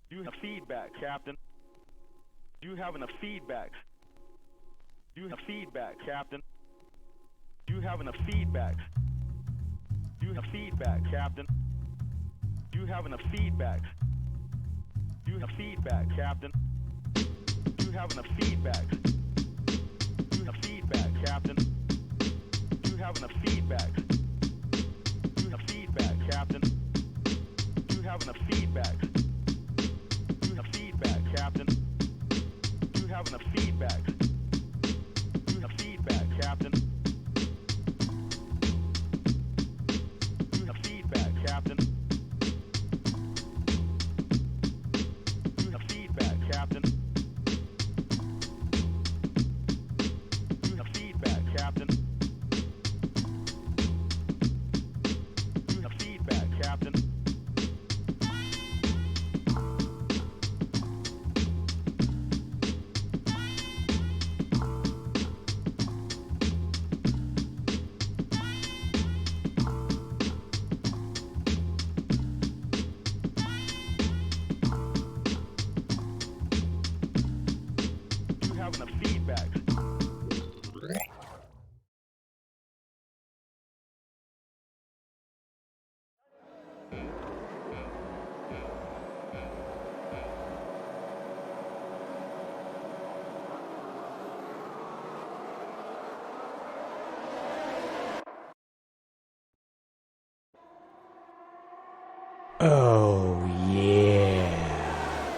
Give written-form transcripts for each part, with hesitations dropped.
You have feedback, Captain. You having a feedback. You have feedback, Captain. You having a feedback. You have feedback, Captain. You having a feedback. You have feedback, Captain. You having a feedback. You have feedback, Captain. You having a feedback. You have feedback, Captain. You having a feedback. You have feedback, Captain. You having a feedback. You have feedback, Captain. You have feedback, Captain. You have feedback, Captain. You have feedback, Captain. You have feedback, Captain. You having a feedback. Oh, yeah.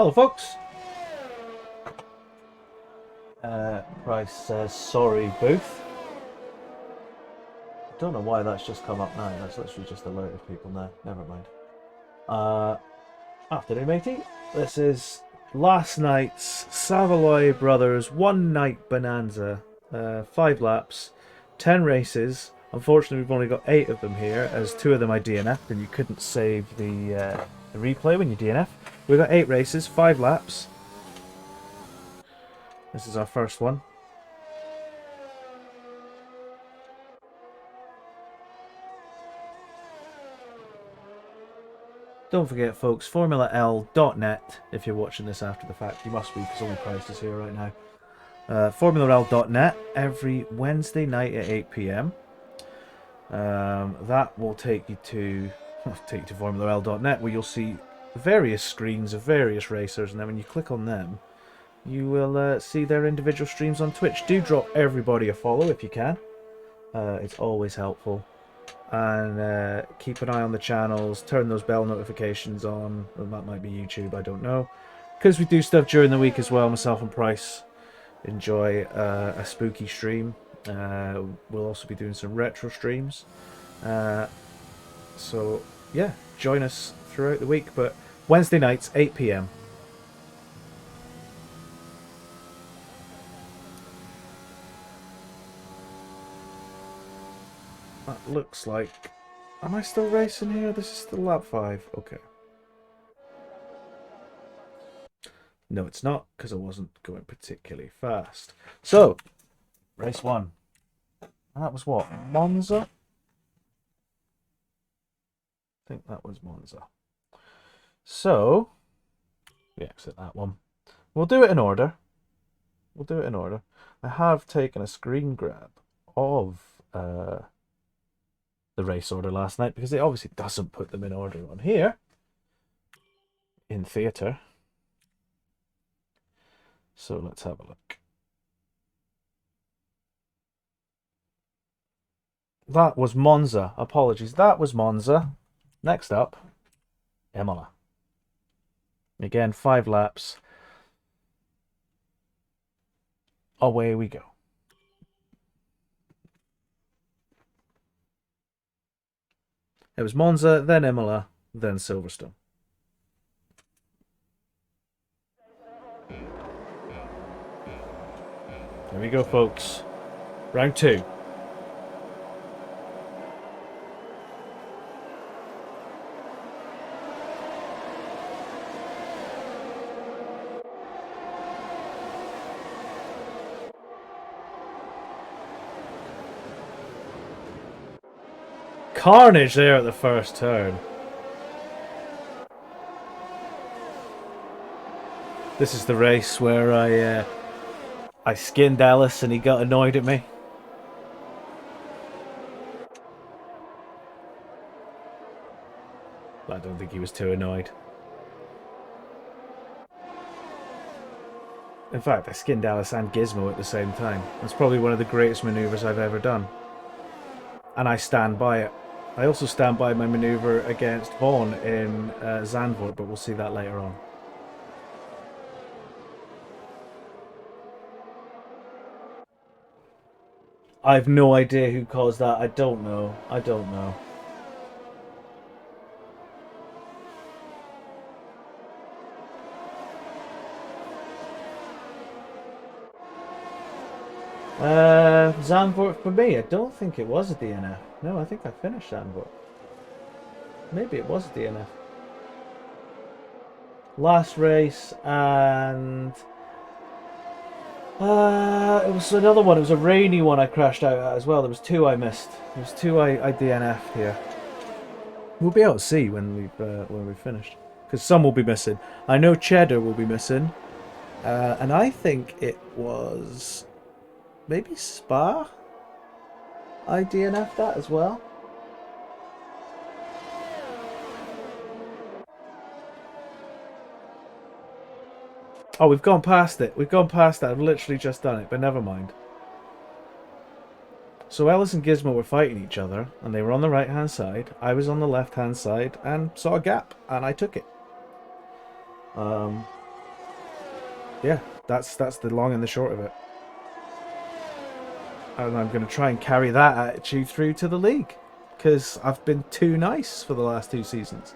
Hello, folks. Price says sorry, booth. I don't know why that's just come up now. That's literally just alerted people now. Never mind. Afternoon, matey. This is last night's Saveloy Bros One Night Bonanza. 5 laps, 10 races. Unfortunately, we've only got 8 of them here, as 2 of them I DNF'd, and you couldn't save the replay when you DNF. We've got 8 races, 5 laps. This is our first one. Don't forget, folks, FormulaL.net, if you're watching this after the fact. You must be, because only Price is here right now. FormulaL.net, every Wednesday night at 8 PM. That will take you to FormulaL.net, where you'll see various screens of various racers, and then when you click on them, you will see their individual streams on Twitch. Do drop everybody a follow if you can. It's always helpful. And keep an eye on the channels, turn those bell notifications on. Well, that might be YouTube, I don't know. Because we do stuff during the week as well, myself and Price enjoy a spooky stream. We'll also be doing some retro streams. So, yeah, join us throughout the week. But Wednesday nights, 8 PM. That looks like... Am I still racing here? This is still lap 5. Okay. No, it's not, because I wasn't going particularly fast. So, race 1. And that was what? Monza? I think that was Monza. So, we exit that one. We'll do it in order. I have taken a screen grab of the race order last night, because it obviously doesn't put them in order on here in theatre. So let's have a look. That was Monza. Apologies. That was Monza. Next up, Imola. Again, 5 laps. Away we go. It was Monza, then Imola, then Silverstone. Here we go, folks. Round 2. Carnage there at the first turn. This is the race where I skinned Ellis and he got annoyed at me. But I don't think he was too annoyed. In fact, I skinned Ellis and Gizmo at the same time. That's probably one of the greatest maneuvers I've ever done. And I stand by it. I also stand by my maneuver against Vaughn in Zandvoort, but we'll see that later on. I've no idea who caused that. I don't know. Zandvoort for me. I don't think it was a DNF. No, I think I finished Zandvoort. Maybe it was a DNF. Last race, and it was another one. It was a rainy one I crashed out at as well. There was 2 I missed. There was 2 I DNF'd here. We'll be able to see when we've finished, because some will be missing. I know Cheddar will be missing, and I think it was maybe Spa. I DNF'd that as well. Oh, we've gone past it. We've gone past that. I've literally just done it, but never mind. So Ellis and Gizmo were fighting each other, and they were on the right-hand side. I was on the left-hand side, and saw a gap, and I took it. yeah, that's the long and the short of it. And I'm going to try and carry that attitude through to the league, because I've been too nice for the last 2 seasons.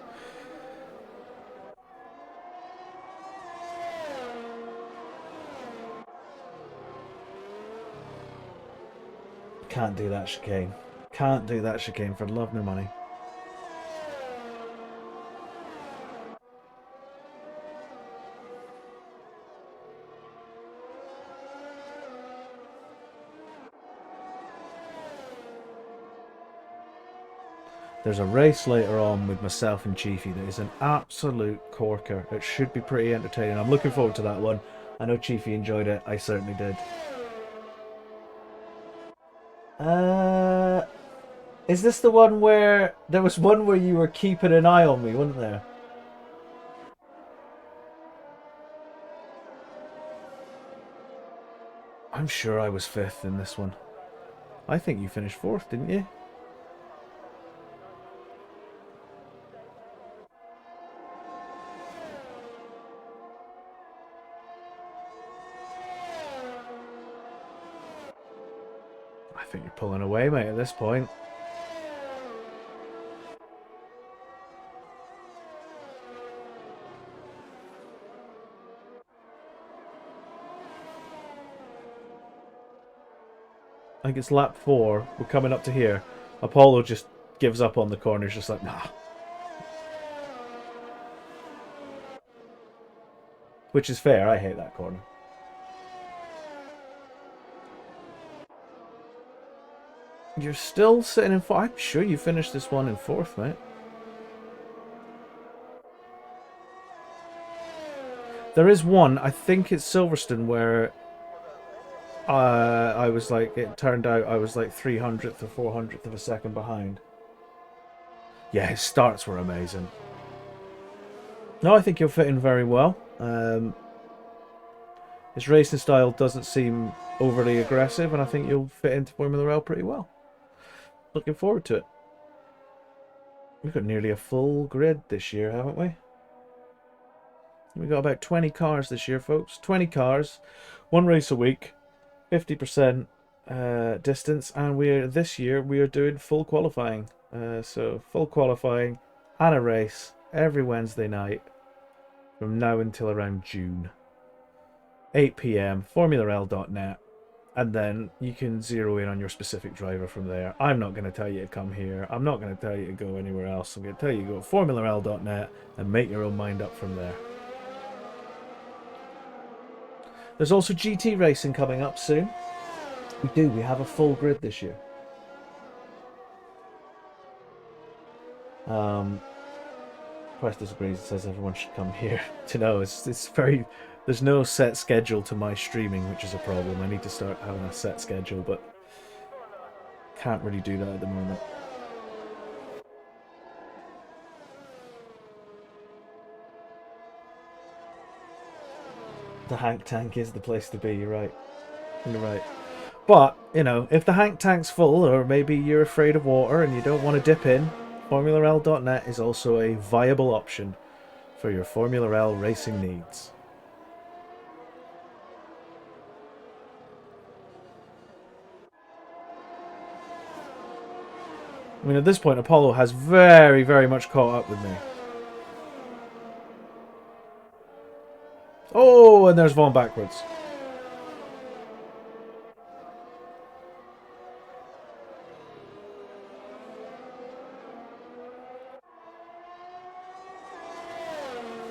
Can't do that chicane. Can't do that chicane for love nor money. There's a race later on with myself and Chiefy that is an absolute corker. It should be pretty entertaining. I'm looking forward to that one. I know Chiefy enjoyed it. I certainly did. Is this the one where... There was one where you were keeping an eye on me, wasn't there? I'm sure I was 5th in this one. I think you finished 4th, didn't you? I think you're pulling away, mate, at this point. I think it's lap 4. We're coming up to here. Apollo just gives up on the corners, just like, nah. Which is fair. I hate that corner. You're still sitting in 4th. I'm sure you finished this one in 4th, mate. There is one, I think it's Silverstone, where I was like, it turned out I was like 300th or 400th of a second behind. Yeah, his starts were amazing. No, I think you'll fit in very well. His racing style doesn't seem overly aggressive, and I think you'll fit into Formula L pretty well. Looking forward to it. We've got nearly a full grid this year, haven't we? We've got about 20 cars this year, folks. 20 cars, 1 race a week, 50% distance, and this year we are doing full qualifying. So full qualifying and a race every Wednesday night from now until around June. 8 p.m. FormulaL.net. And then you can zero in on your specific driver from there. I'm not going to tell you to come here. I'm not going to tell you to go anywhere else. I'm going to tell you to go to FormulaL.net and make your own mind up from there. There's also GT racing coming up soon. We have a full grid this year. Price disagrees. It says everyone should come here. To know, it's very... There's no set schedule to my streaming, which is a problem. I need to start having a set schedule, but can't really do that at the moment. The Hank Tank is the place to be, you're right. You're right. But, you know, if the Hank Tank's full, or maybe you're afraid of water and you don't want to dip in, FormulaL.net is also a viable option for your Formula L racing needs. I mean, at this point, Apollo has very, very much caught up with me. Oh, and there's Vaughn backwards.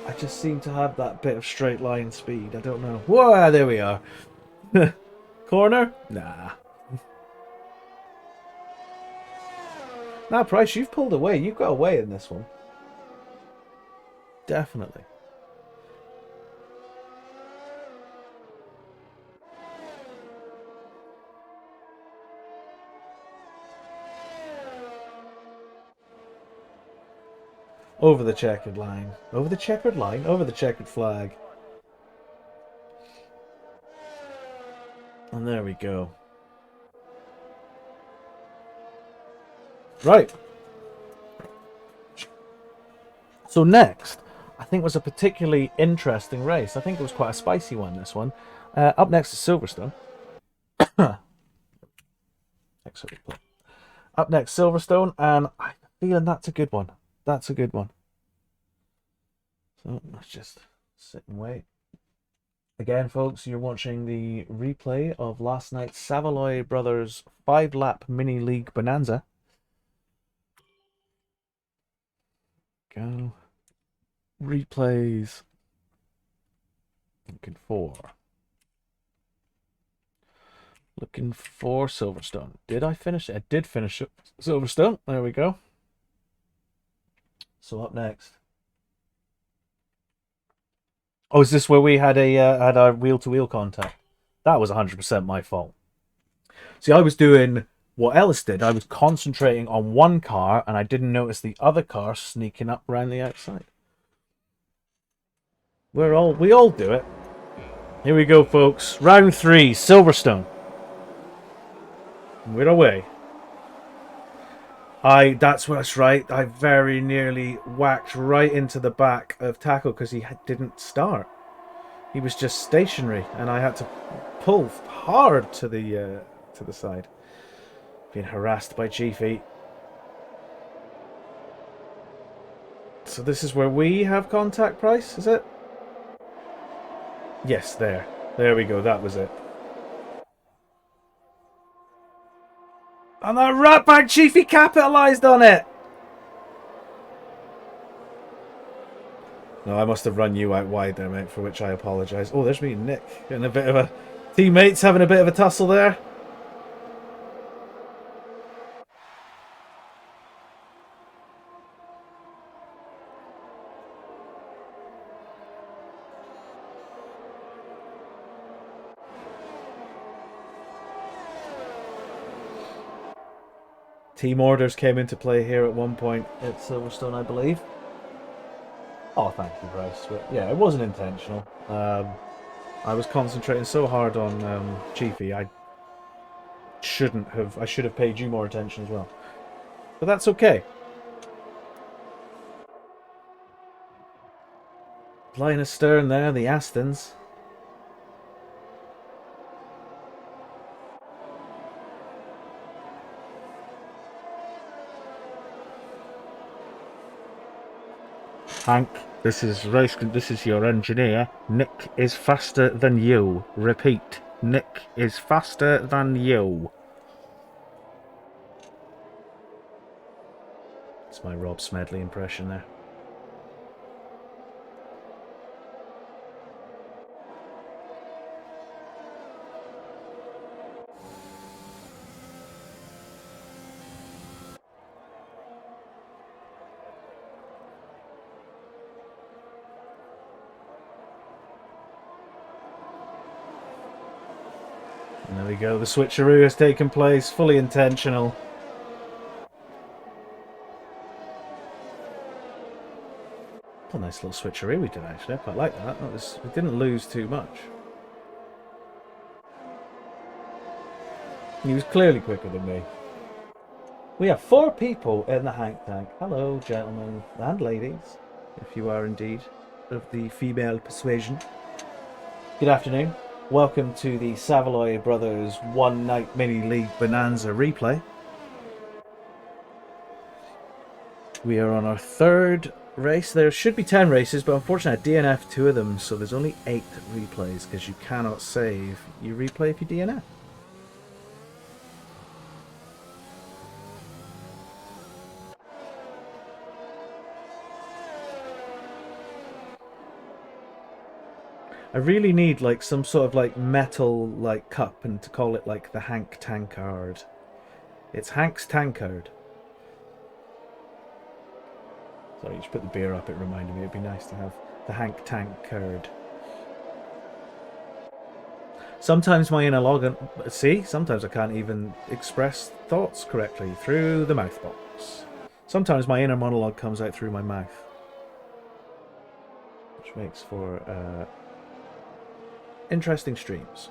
I just seem to have that bit of straight line speed. I don't know. Whoa, there we are. Corner? Nah. Now, Price, you've pulled away. You've got away in this one. Definitely. Over the checkered line. Over the checkered line? Over the checkered flag. And there we go. Right. So next, I think was a particularly interesting race. I think it was quite a spicy one, this one. Up next is Silverstone. Up next, Silverstone, and I'm feeling that's a good one. That's a good one. So let's just sit and wait. Again, folks, you're watching the replay of last night's Saveloy Brothers 5-lap mini league Bonanza. Go. Replays. Looking for Silverstone. Did I finish it? I did finish it. Silverstone. There we go. So up next. Oh, is this where we had our wheel-to-wheel contact? That was 100% my fault. See, I was doing what Ellis did. I was concentrating on one car, and I didn't notice the other car sneaking up around the outside. We all do it. Here we go, folks. Round 3, Silverstone. We're away. That's right. I very nearly whacked right into the back of Taco because he didn't start. He was just stationary, and I had to pull hard to the side. Being harassed by Chiefy. So this is where we have contact, Price, is it? Yes, there. There we go. That was it. And that ratbag Chiefy capitalised on it! No, I must have run you out wide there, mate, for which I apologise. Oh, there's me and Nick. Getting a bit of a... Teammates having a bit of a tussle there. Team orders came into play here at one point at Silverstone, I believe. Oh, thank you, Bryce. But yeah, it wasn't intentional. I was concentrating so hard on Chiefy, I should have paid you more attention as well. But that's okay. Flying astern there, the Astons. Hank, this is your engineer. Nick is faster than you. Repeat, Nick is faster than you. It's my Rob Smedley impression there. And there we go, the switcheroo has taken place, fully intentional. What a nice little switcheroo we did actually, I quite like that. We didn't lose too much. He was clearly quicker than me. We have 4 people in the Hank Tank. Hello, gentlemen and ladies, if you are indeed of the female persuasion. Good afternoon. Welcome to the Saveloy Brothers One Night Mini League Bonanza replay. We are on our 3rd race. There should be 10 races, but unfortunately I DNF 2 of them, so there's only 8 replays because you cannot save your replay if you DNF. I really need like some sort of like metal like cup and to call it like the Hank Tankard. It's Hank's Tankard. Sorry, you just put the beer up, it reminded me it'd be nice to have the Hank Tankard. Sometimes my inner log... See? Sometimes I can't even express thoughts correctly through the mouthbox. Sometimes my inner monologue comes out through my mouth. Which makes for... interesting streams.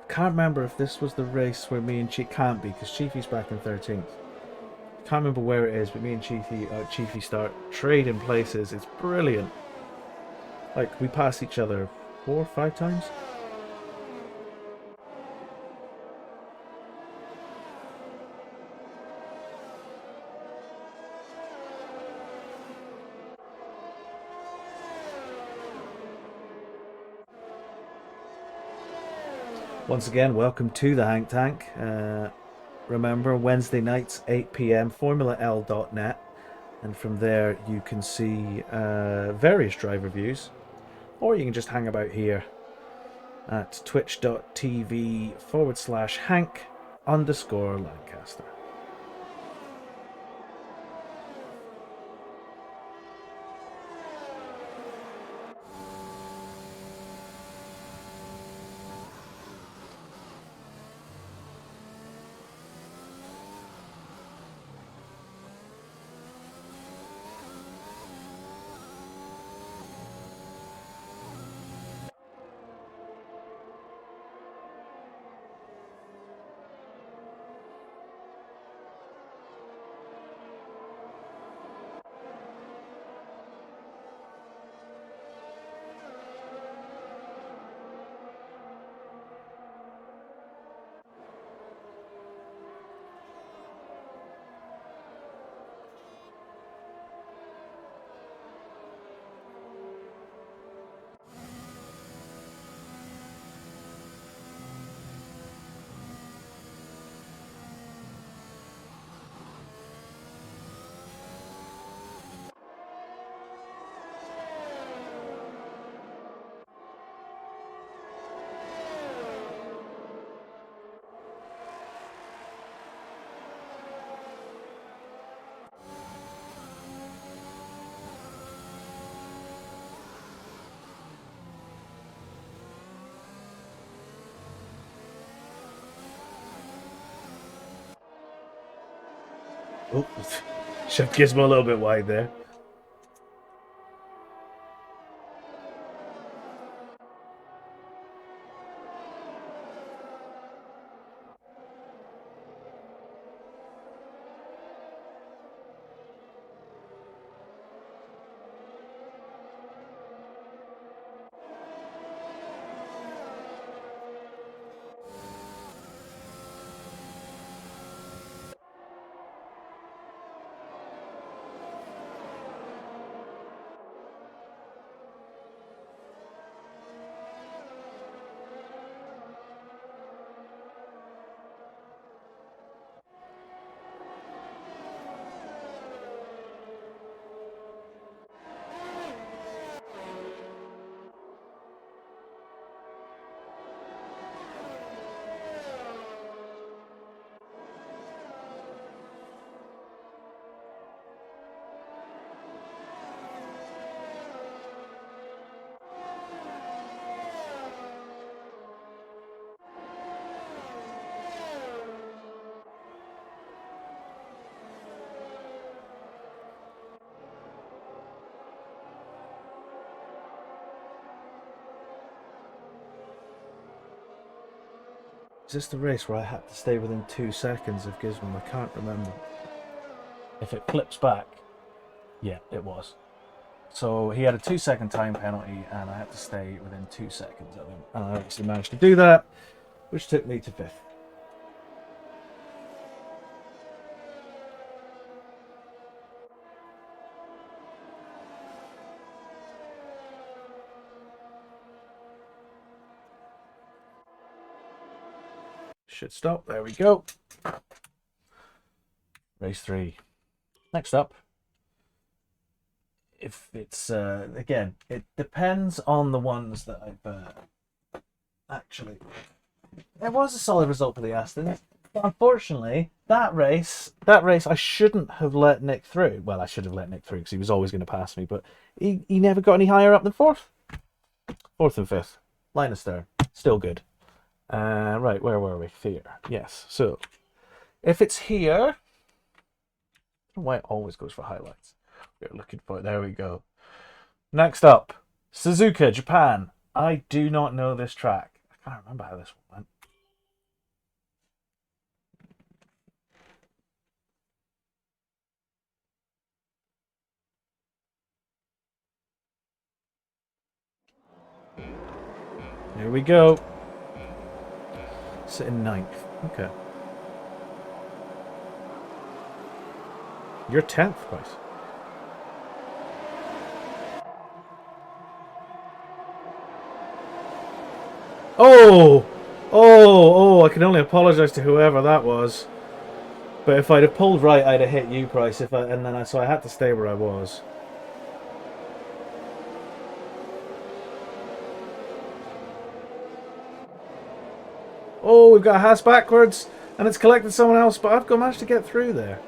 Can't remember if this was the race where me and Chief... Can't be, because Chiefy's back in 13th. Can't remember where it is, but me and Chiefy start trading places. It's brilliant. Like, we pass each other 4 or 5 times. Once again, welcome to the Hank Tank. Remember, Wednesday nights, 8 p.m, FormulaL.net. And from there, you can see various drive reviews. Or you can just hang about here at twitch.tv/Hank_Lancaster. Oh, shoved Gizmo a little bit wide there. Is this the race where I had to stay within 2 seconds of Gizmo? I can't remember. If it flips back, yeah, it was. So he had a 2-second time penalty, and I had to stay within 2 seconds of him. And I obviously managed to do that, which took me to 5th. Should stop. There we go. Race 3. Next up. If it's again, it depends on the ones that I've actually. It was a solid result for the Aston, but unfortunately, that race I shouldn't have let Nick through. Well, I should have let Nick through because he was always going to pass me, but he never got any higher up than 4th. 4th and 5th. Line astern. Still good. Right, where were we? Here. Yes. So, if it's here, I don't know why it always goes for highlights. We're looking for it. There we go. Next up, Suzuka, Japan. I do not know this track. I can't remember how this one went. Here we go. Sitting ninth. Okay. You're 10th, Price. Oh! Oh! I can only apologise to whoever that was. But if I'd have pulled right, I'd have hit you, Price. So I had to stay where I was. Oh, we've got a Haas backwards, and it's collected someone else, but I've managed to get through there.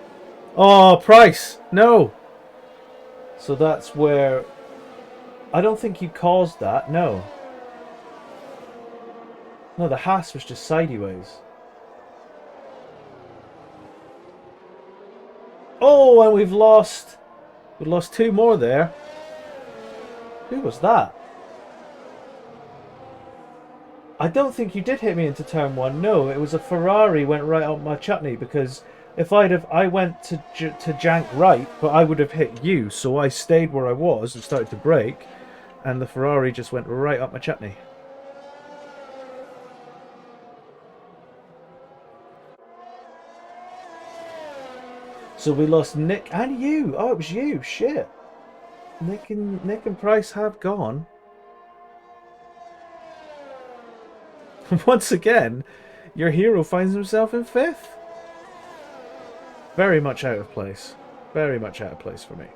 Oh, Price! No! So that's where... I don't think you caused that, no. No, the Haas was just sideways. Oh, and we've lost 2 more there. Who was that? I don't think you did hit me into turn 1. No, it was a Ferrari went right up my chutney, because if I went to jank right, but I would have hit you, so I stayed where I was and started to brake, and the Ferrari just went right up my chutney. So we lost Nick and you. Oh, it was you. Shit. Nick and Price have gone. Once again, your hero finds himself in 5th. Very much out of place. Very much out of place for me.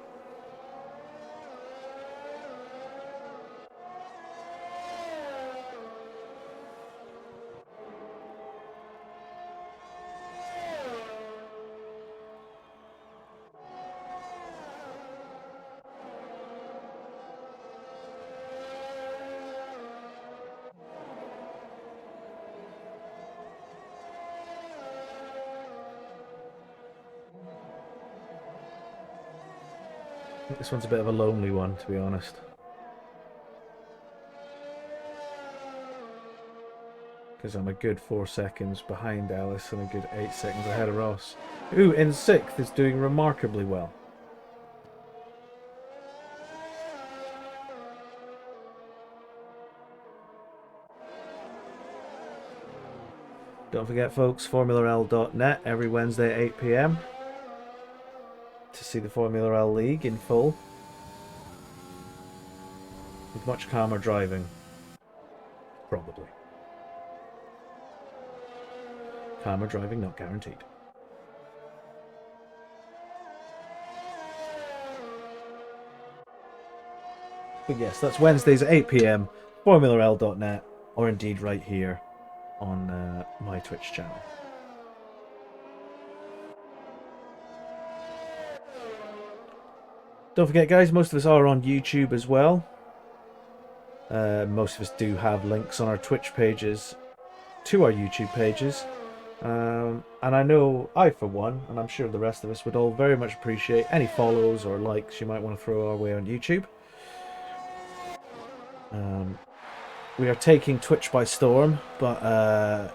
This one's a bit of a lonely one, to be honest. Because I'm a good 4 seconds behind Alice and a good 8 seconds ahead of Ross, who in 6th is doing remarkably well. Don't forget, folks, FormulaL.net every Wednesday at 8 PM to see the Formula L League in full. With much calmer driving. Probably. Calmer driving not guaranteed. But yes, that's Wednesdays at 8 PM, FormulaL.net, or indeed right here on my Twitch channel. Don't forget, guys, most of us are on YouTube as well. Most of us do have links on our Twitch pages to our YouTube pages. And I know I, for one, and I'm sure the rest of us would all very much appreciate any follows or likes you might want to throw our way on YouTube. We are taking Twitch by storm, but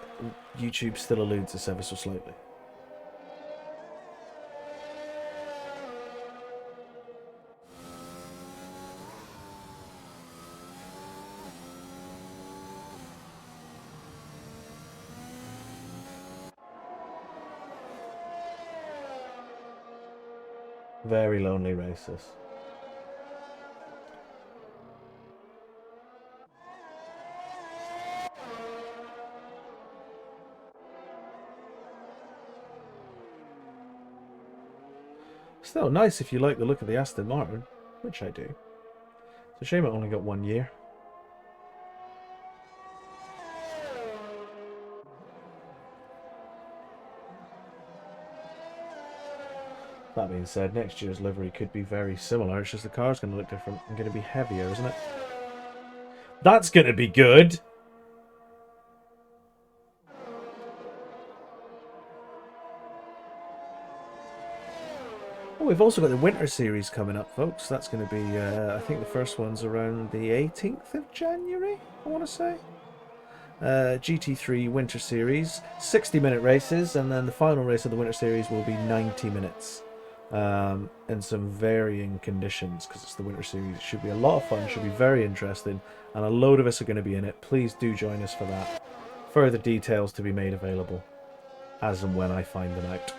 YouTube still eludes us ever so slightly. Very lonely races. Still nice if you like the look of the Aston Martin, which I do. It's a shame it only got 1 year. That being said, next year's livery could be very similar. It's just the car's going to look different and going to be heavier, isn't it? That's going to be good! Oh, we've also got the Winter Series coming up, folks. That's going to be, I think the first one's around the 18th of January, I want to say. GT3 Winter Series, 60-minute races, and then the final race of the Winter Series will be 90 minutes. in some varying conditions, because it's the Winter Series. It should be a lot of fun, should be very interesting, and a load of us are going to be in it. Please do join us for that. Further details to be made available as and when I find them out.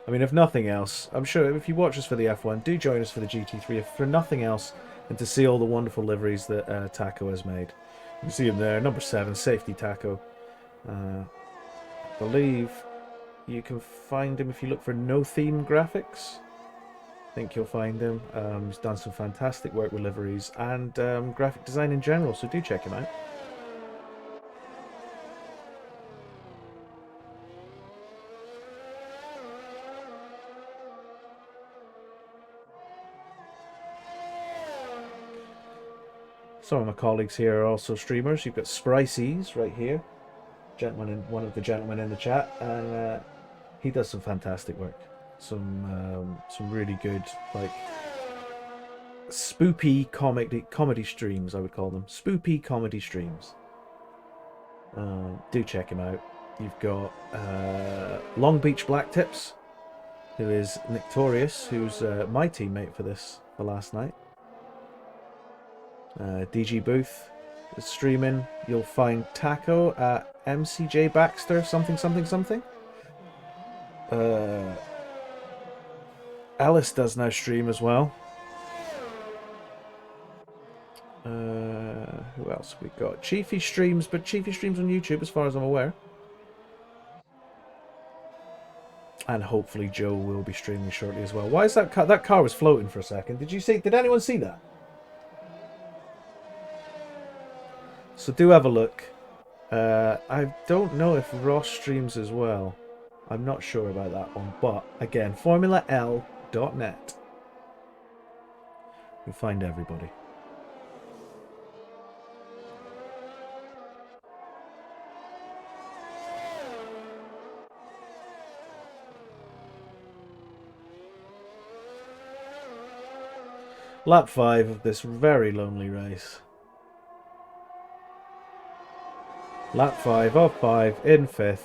I mean, if nothing else, I'm sure if you watch us for the F1, do join us for the GT3, if for nothing else, and to see all the wonderful liveries that Taco has made. You can see him there, number 7, Safety Taco. I believe you can find him if you look for No Theme Graphics. I think you'll find him. He's done some fantastic work with liveries and graphic design in general, so do check him out. Some of my colleagues here are also streamers. You've got Sprycees right here, one of the gentlemen in the chat, and he does some fantastic work. Some really good, like, spoopy comedy streams, I would call them. Spoopy comedy streams. Do check him out. You've got Long Beach Black Tips, who is Victorious, who's my teammate for last night. DG Booth is streaming. You'll find Taco at MCJ Baxter something. Alice does now stream as well. Who else we got? Chiefy streams, but Chiefy streams on YouTube as far as I'm aware. And hopefully Joe will be streaming shortly as well. Why is that car? That car was floating for a second. Did anyone see that? So do have a look. I don't know if Ross streams as well. I'm not sure about that one. But again, FormulaL.net. You'll find everybody. Lap 5 of this very lonely race. Lap 5 of 5 in 5th.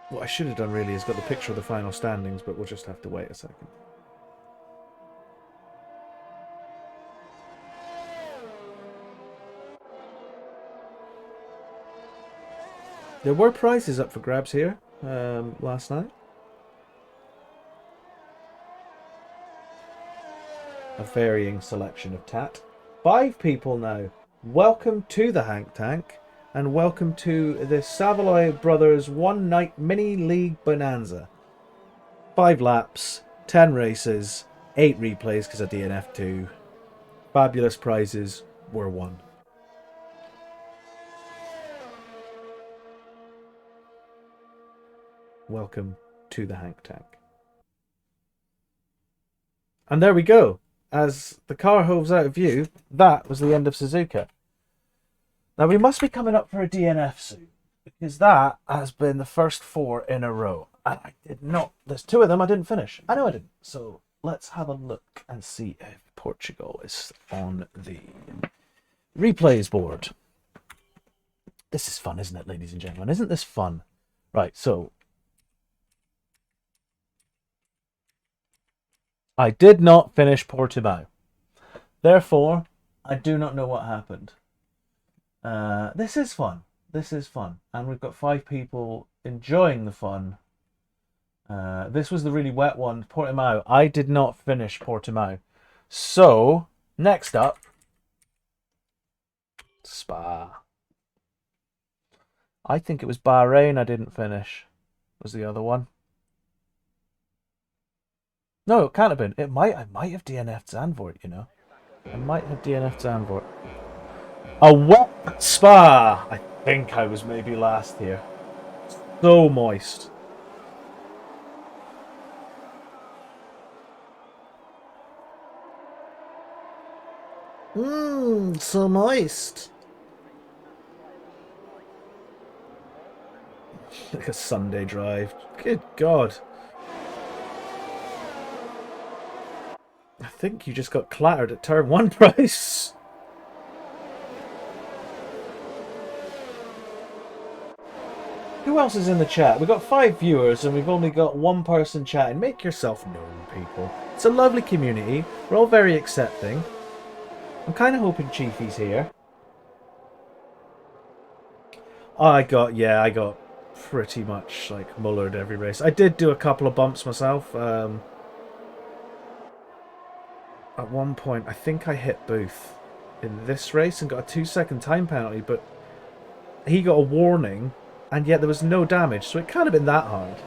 What I should have done really is got the picture of the final standings, but we'll just have to wait a second. There were prizes up for grabs here last night. A varying selection of tat. 5 people now. Welcome to the Hank Tank, and welcome to the Saveloy Bros One Night Mini League Bonanza. 5 laps, 10 races, 8 replays because I DNF'd 2. Fabulous prizes were won. Welcome to the Hank Tank. And there we go. As the car hoves out of view, that was the end of Suzuka. Now we must be coming up for a DNF soon, because that has been the first 4 in a row. And I did not, there's 2 of them I didn't finish. I know I didn't. So let's have a look and see if Portugal is on the replays board. This is fun, isn't it, ladies and gentlemen? Isn't this fun? Right, so I did not finish Portimao. Therefore, I do not know what happened. This is fun. This is fun. And we've got 5 people enjoying the fun. This was the really wet one, Portimao. I did not finish Portimao. So, next up, Spa. I think it was Bahrain I didn't finish, was the other one. No, it can't have been. I might have DNF'd Zandvoort, you know. I might have DNF'd Zandvoort. A wet Spa! I think I was maybe last here. So moist. So moist. Like a Sunday drive. Good God. think you just got clattered at turn 1, Price. Who else is in the chat? We've got 5 viewers and we've only got 1 person chatting. Make yourself known, people. It's a lovely community. We're all very accepting. I'm kind of hoping Chiefy's here. I got pretty much like mullered every race. I did do a couple of bumps myself. At one point, I think I hit Booth in this race and got a 2-second time penalty, but he got a warning and yet there was no damage, so it can't have been that hard.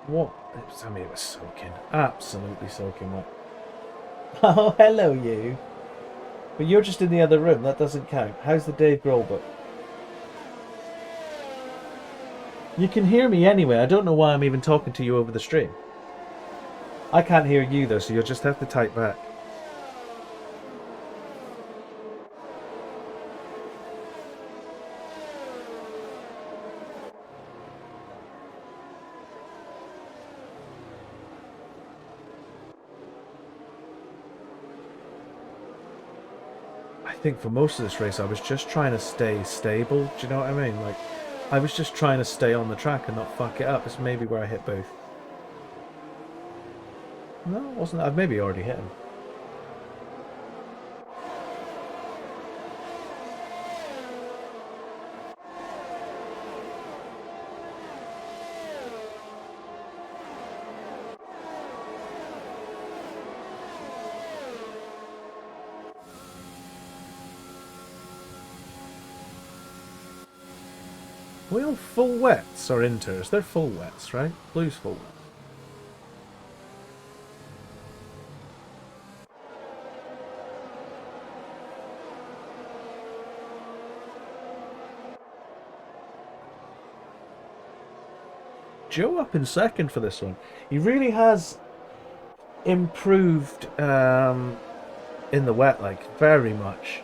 What? I mean, it was soaking. Absolutely soaking wet. Oh, hello, you. But you're just in the other room. That doesn't count. How's the Dave Grohl book? You can hear me anyway. I don't know why I'm even talking to you over the stream. I can't hear you, though, so you'll just have to type back. I think for most of this race I was just trying to stay stable, do you know what I mean? Like, I was just trying to stay on the track and not fuck it up. It's maybe where I hit Booth. No, it wasn't. I've maybe already hit him. Are we all full wets or inters? They're full wets, right? Blue's full wet. Joe up in second for this one. He really has improved in the wet, like, very much.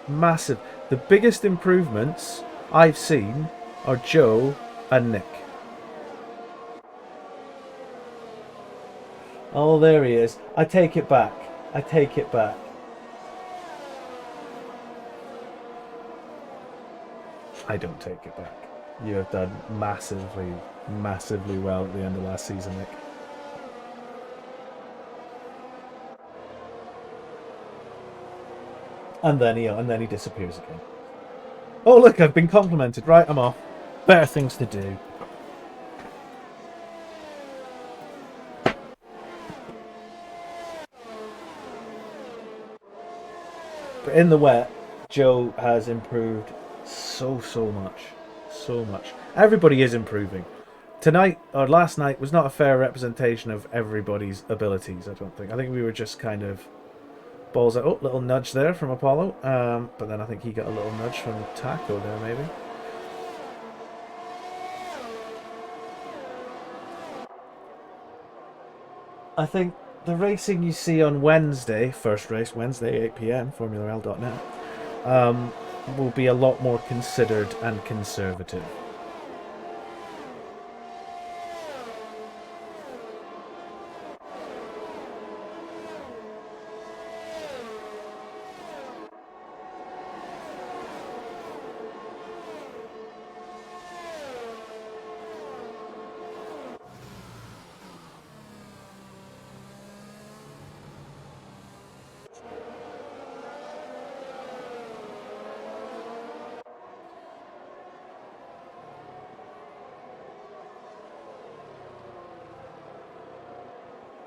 Massive. The biggest improvements I've seen are Joe and Nick. Oh, there he is. I take it back. I take it back. I don't take it back. You have done massively, massively well at the end of last season, Nick. And then he disappears again. Oh, look, I've been complimented. Right, I'm off. Better things to do. But in the wet, Joe has improved so much. So much. Everybody is improving. Tonight, or last night, was not a fair representation of everybody's abilities, I don't think. I think we were just kind of balls out. Oh, little nudge there from Apollo. But then I think he got a little nudge from Taco there, maybe. I think the racing you see on Wednesday, first race, Wednesday, 8 PM, FormulaL.net, will be a lot more considered and conservative.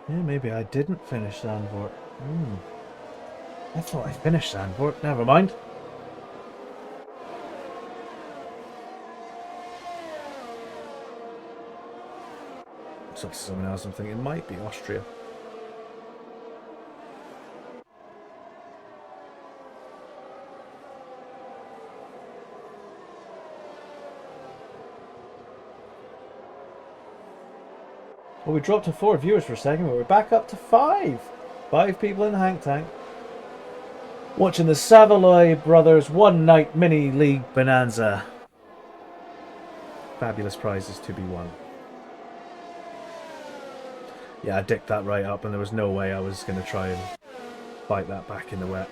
Yeah, maybe I didn't finish Zandvoort. I thought I finished Zandvoort. Never mind. It's up to someone else. I'm thinking it might be Austria. Well, we dropped to 4 viewers for a second, but we're back up to 5. 5 people in the Hank Tank. Watching the Saveloy Bros One Night Mini League Bonanza. Fabulous prizes to be won. Yeah, I dicked that right up, and there was no way I was going to try and bite that back in the wet.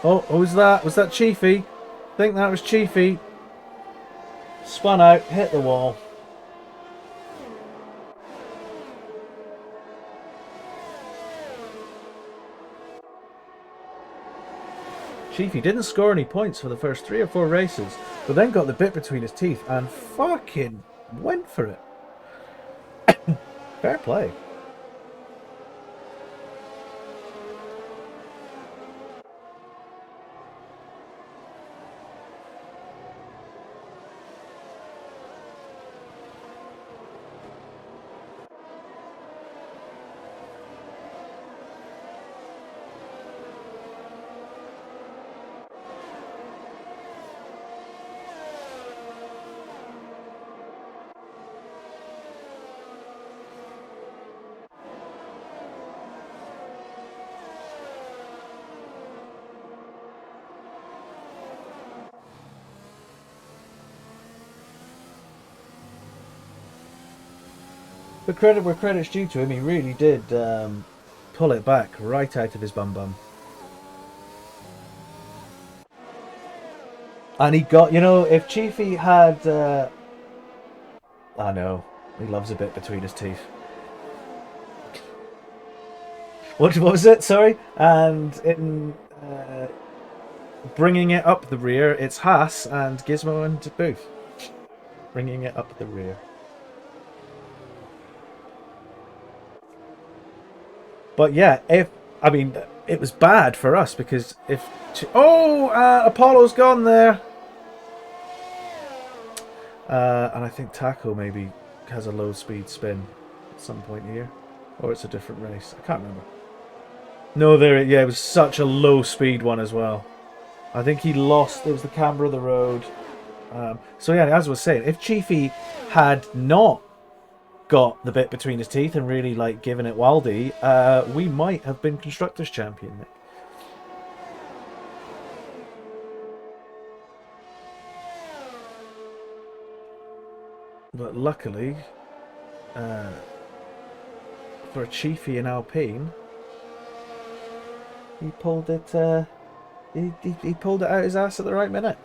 Oh, who's that? Was that Chiefy? I think that was Chiefy. Spun out, hit the wall. Chiefy didn't score any points for the first 3 or 4 races, but then got the bit between his teeth and fucking went for it. Fair play. But credit where credit's due to him, he really did pull it back right out of his bum. And he got, you know, if Chiefy had... I know, he loves a bit between his teeth. What was it? Sorry? And in bringing it up the rear, it's Haas and Gizmo and Booth. Bringing it up the rear. But yeah, I mean, it was bad for us because if... Apollo's gone there. And I think Taco maybe has a low speed spin at some point here. Or it's a different race. I can't remember. No, it was such a low speed one as well. I think he lost. It was the camber of the road. So yeah, as I was saying, if Chiefy had not got the bit between his teeth and really like given it Waldy, we might have been Constructors Champion, Nick. But luckily, for Chiefy and Alpine, he pulled it. He pulled it out his ass at the right minute,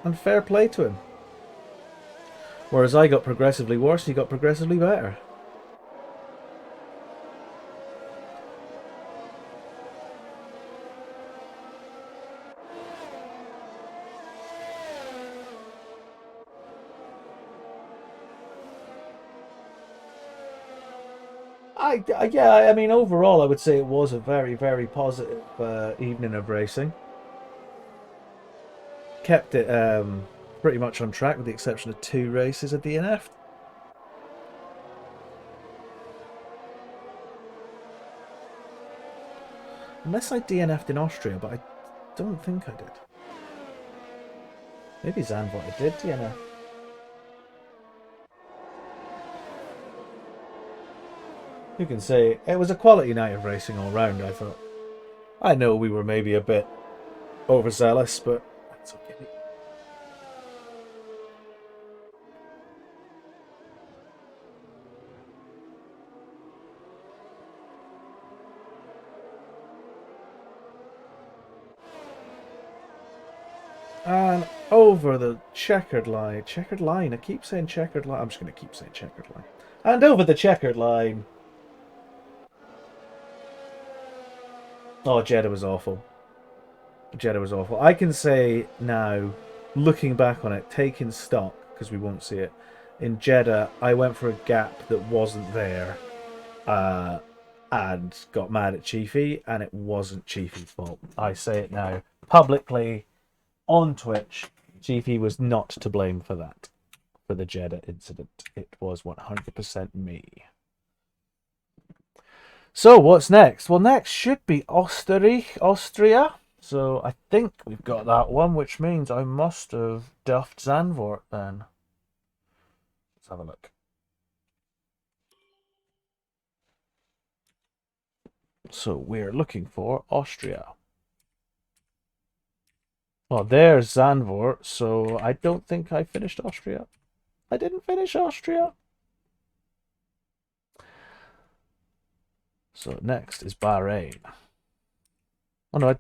and fair play to him. Whereas I got progressively worse, he got progressively better. I mean, overall, I would say it was a very, very positive evening of racing. Kept it pretty much on track with the exception of 2 races at DNF. Unless I DNF'd in Austria, but I don't think I did. Maybe Zandvoort I did DNF. You can say it was a quality night of racing all round, I thought. I know we were maybe a bit overzealous, but that's okay. And over the checkered line. Checkered line. I keep saying checkered line. I'm just going to keep saying checkered line. And over the checkered line. Oh, Jeddah was awful. Jeddah was awful. I can say now, looking back on it, taking stock, because we won't see it, in Jeddah, I went for a gap that wasn't there, and got mad at Chiefy, and it wasn't Chiefy's fault. I say it now publicly on Twitch. Chiefy was not to blame for that, for the Jeddah incident. It was 100% me. So what's next? Well, next should be Austria. So I think we've got that one, which means I must have duffed Zandvoort then. Let's have a look. So we're looking for Austria. Well, there's Zandvoort, so I don't think I finished Austria. I didn't finish Austria. So next is Bahrain. Oh no, I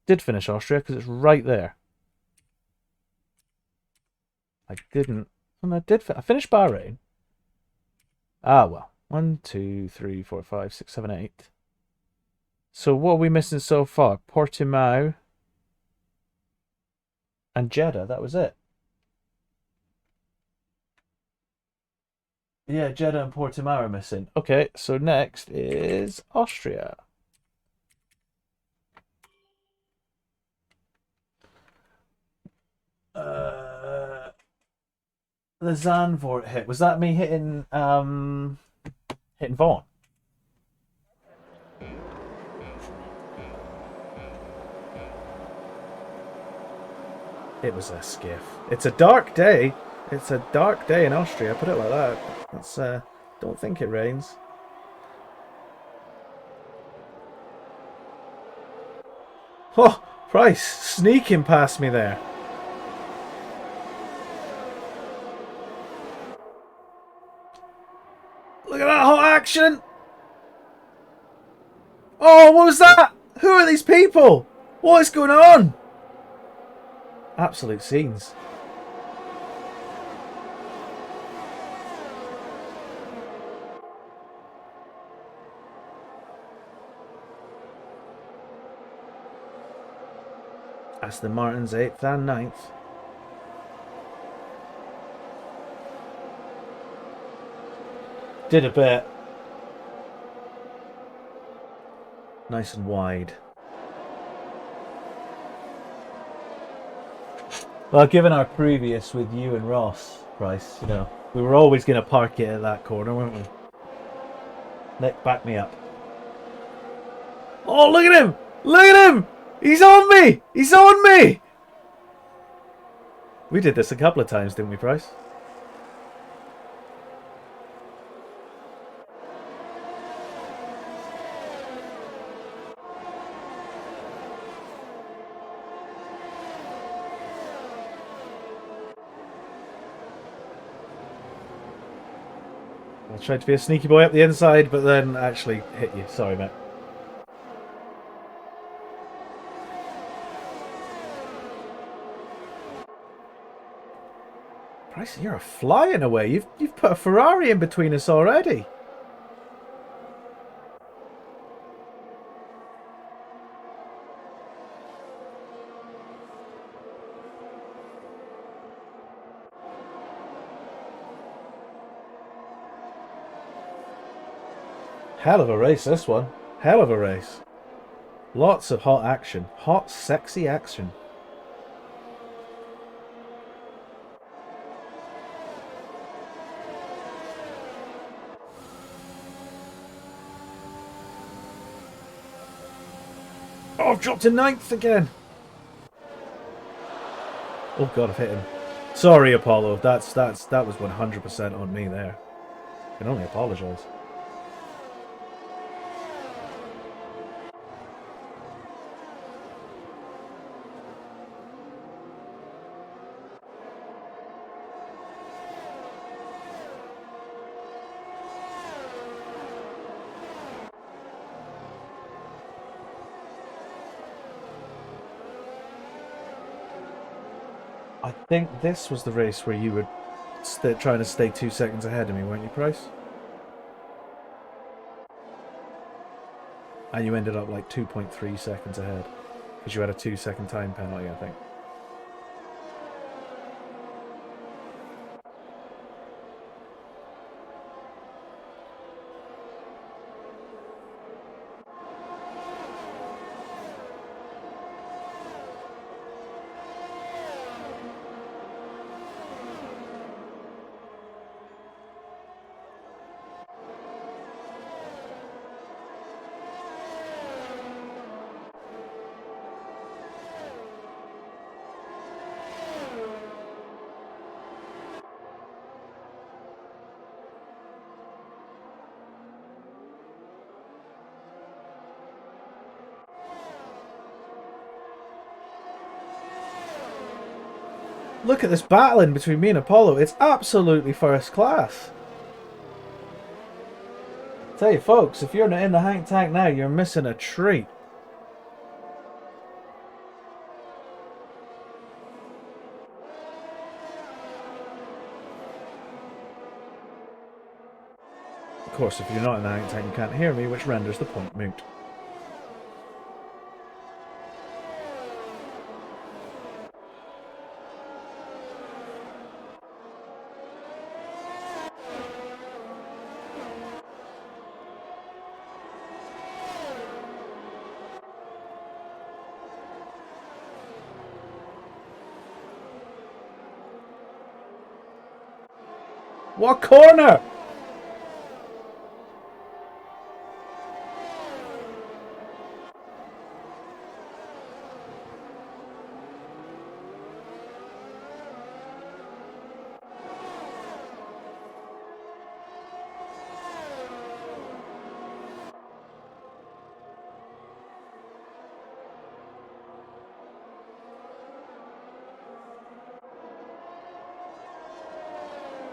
did finish Austria because it's right there. I didn't. Oh no, I did. I finished Bahrain. Ah, well. 1, 2, 3, 4, 5, 6, 7, 8. So what are we missing so far? Portimao and Jeddah. That was it. Yeah, Jeddah and Portimao are missing. Okay, so next is Austria. The Zandvoort hit. Was that me hitting hitting Vaughn? It was a skiff. It's a dark day. It's a dark day in Austria, put it like that. It's don't think it rains. Oh, Price sneaking past me there. Look at that hot action! Oh, what was that? Who are these people? What is going on? Absolute scenes. Aston Martin's 8th and 9th. Did a bit. Nice and wide. Well, given our previous with you and Ross, Price, you know, we were always going to park it at that corner, weren't we? Nick, back me up. Oh, look at him! Look at him! He's on me! He's on me! We did this a couple of times, didn't we, Price? I tried to be a sneaky boy up the inside, but then actually hit you. Sorry, mate. Bryson, you're flying away. You've put a Ferrari in between us already. Hell of a race, this one. Hell of a race. Lots of hot action. Hot, sexy action. Oh, I've dropped to 9th again. Oh God, I've hit him. Sorry, Apollo. That was 100% on me there. I can only apologise. I think this was the race where you were trying to stay 2 seconds ahead of me, weren't you, Price? And you ended up like 2.3 seconds ahead. Because you had a 2-second time penalty, I think. Look at this battling between me and Apollo. It's absolutely first class. Tell you folks, if you're in the Hank Tank now, you're missing a treat. Of course, if you're not in the Hank Tank, you can't hear me, which renders the point moot. What corner?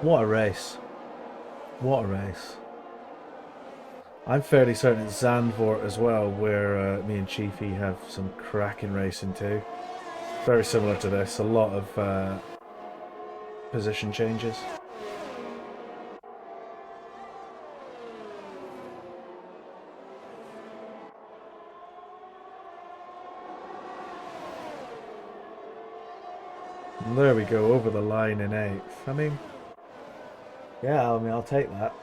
What a race. What a race. I'm fairly certain it's Zandvoort as well, where me and Chiefy have some cracking racing too. Very similar to this, a lot of position changes. And there we go, over the line in 8th. Yeah, I'll take that.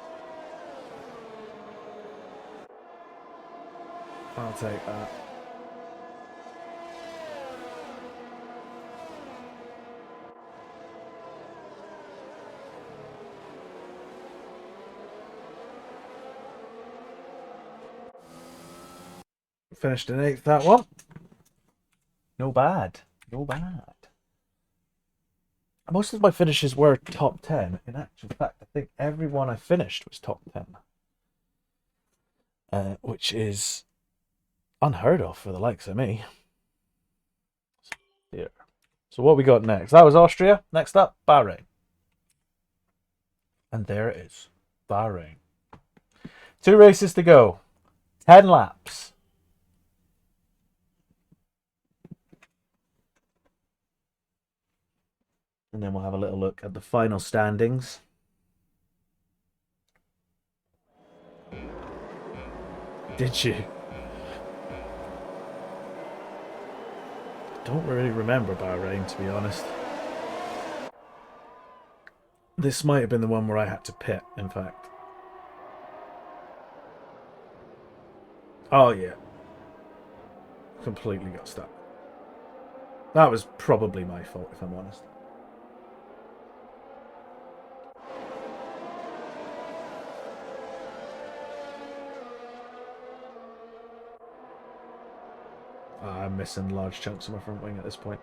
I'll take that. Finished in 8th, that one. No bad. No bad. Most of my finishes were top 10. In actual fact, I think every one I finished was top 10. Which is unheard of for the likes of me. Here. So what we got next? That was Austria. Next up, Bahrain. And there it is. Bahrain. 2 races to go. 10 laps. And then we'll have a little look at the final standings. Did you? Don't really remember Bahrain, to be honest. This might have been the one where I had to pit, in fact. Oh, yeah. Completely got stuck. That was probably my fault, if I'm honest. I'm missing large chunks of my front wing at this point.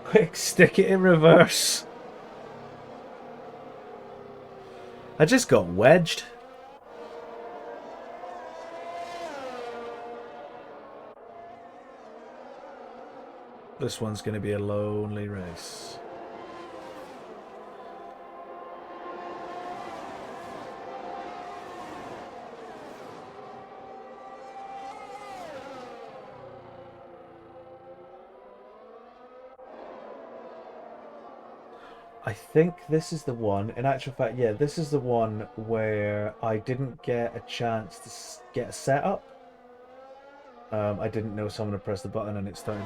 Quick, stick it in reverse. I just got wedged. This one's going to be a lonely race. I think this is the one, in actual fact, yeah, this is the one where I didn't get a chance to get a setup. I didn't know someone had pressed the button and it started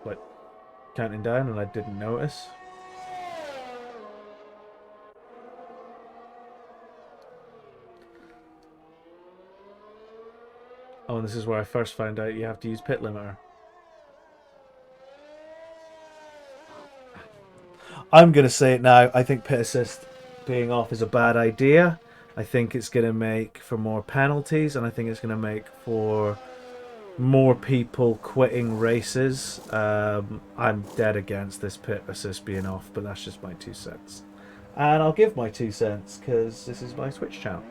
like counting down and I didn't notice. Oh, and this is where I first found out you have to use pit limiter. I'm going to say it now. I think pit assist being off is a bad idea. I think it's going to make for more penalties, and I think it's going to make for more people quitting races. I'm dead against this pit assist being off, but that's just my 2 cents. And I'll give my 2 cents because this is my Twitch channel.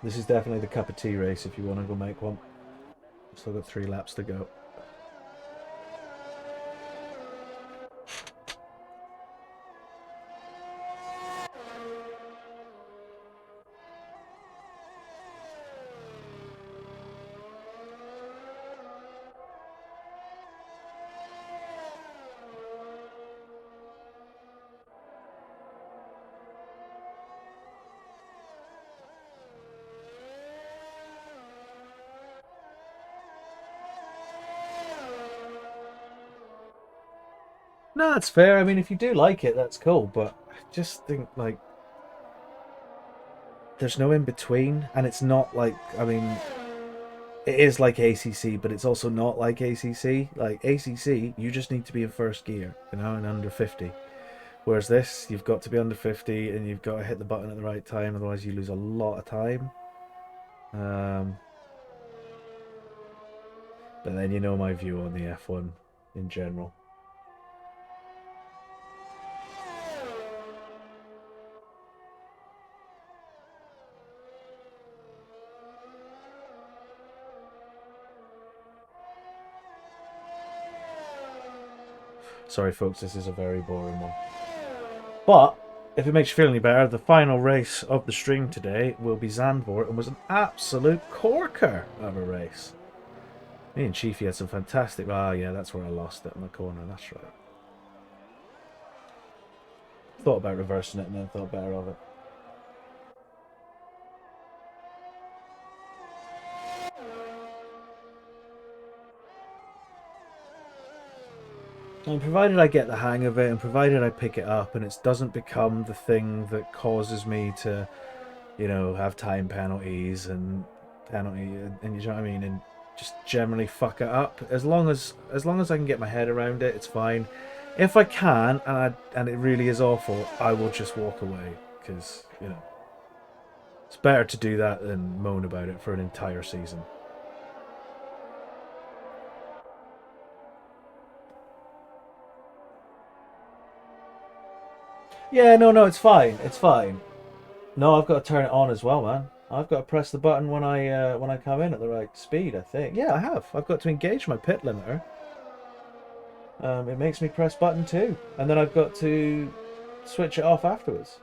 This is definitely the cup of tea race if you want to go make one. Still got 3 laps to go. No, that's fair. I mean, if you do like it, that's cool. But I just think, like, there's no in between. And it's not like, I mean, it is like ACC, but it's also not like ACC. Like, ACC, you just need to be in first gear, you know, and under 50. Whereas this, you've got to be under 50 and you've got to hit the button at the right time. Otherwise, you lose a lot of time. But then you know my view on the F1 in general. Sorry, folks, this is a very boring one. But if it makes you feel any better, the final race of the stream today will be Zandvoort and was an absolute corker of a race. Me and Chiefy had some fantastic... Ah, yeah, that's where I lost it in the corner. That's right. Thought about reversing it and then thought better of it. And provided I get the hang of it and provided I pick it up and it doesn't become the thing that causes me to, you know, have time penalties and you know what I mean, and just generally fuck it up. As long as I can get my head around it, it's fine. If I can and it really is awful, I will just walk away because, you know, it's better to do that than moan about it for an entire season. Yeah, no, it's fine. It's fine. No, I've got to turn it on as well, man. I've got to press the button when I come in at the right speed, I think. Yeah, I have. I've got to engage my pit limiter. It makes me press button 2. And then I've got to switch it off afterwards.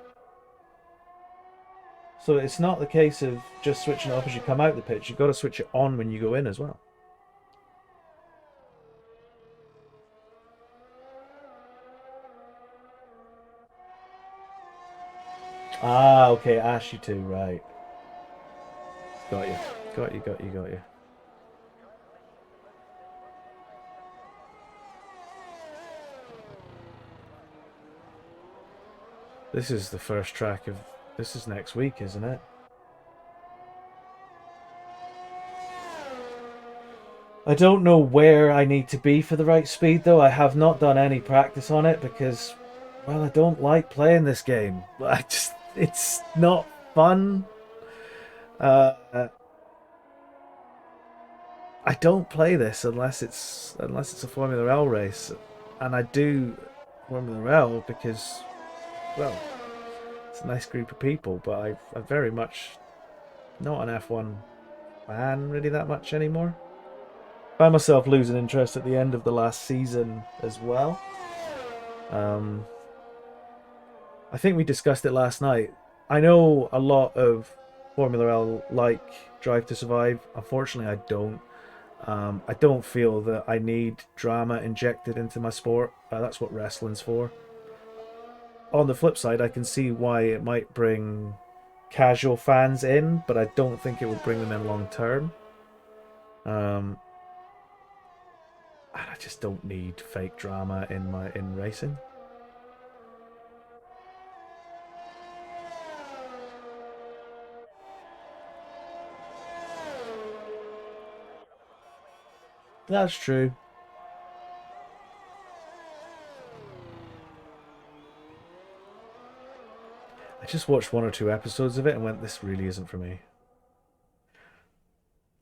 So it's not the case of just switching it off as you come out the pitch. You've got to switch it on when you go in as well. Ah, okay, ask you to, right. Got you. Got you. This is the first track of... This is next week, isn't it? I don't know where I need to be for the right speed, though. I have not done any practice on it because, well, I don't like playing this game. It's not fun. I don't play this unless it's a Formula L race, and I do Formula L because, well, it's a nice group of people. But I very much not an F1 fan really that much anymore. Found myself losing interest at the end of the last season as well. I think we discussed it last night. I know a lot of Formula L like Drive to Survive. Unfortunately, I don't. I don't feel that I need drama injected into my sport. That's what wrestling's for. On the flip side, I can see why it might bring casual fans in, but I don't think it would bring them in long term. And I just don't need fake drama in racing. That's true. I just watched 1 or 2 episodes of it and went, this really isn't for me.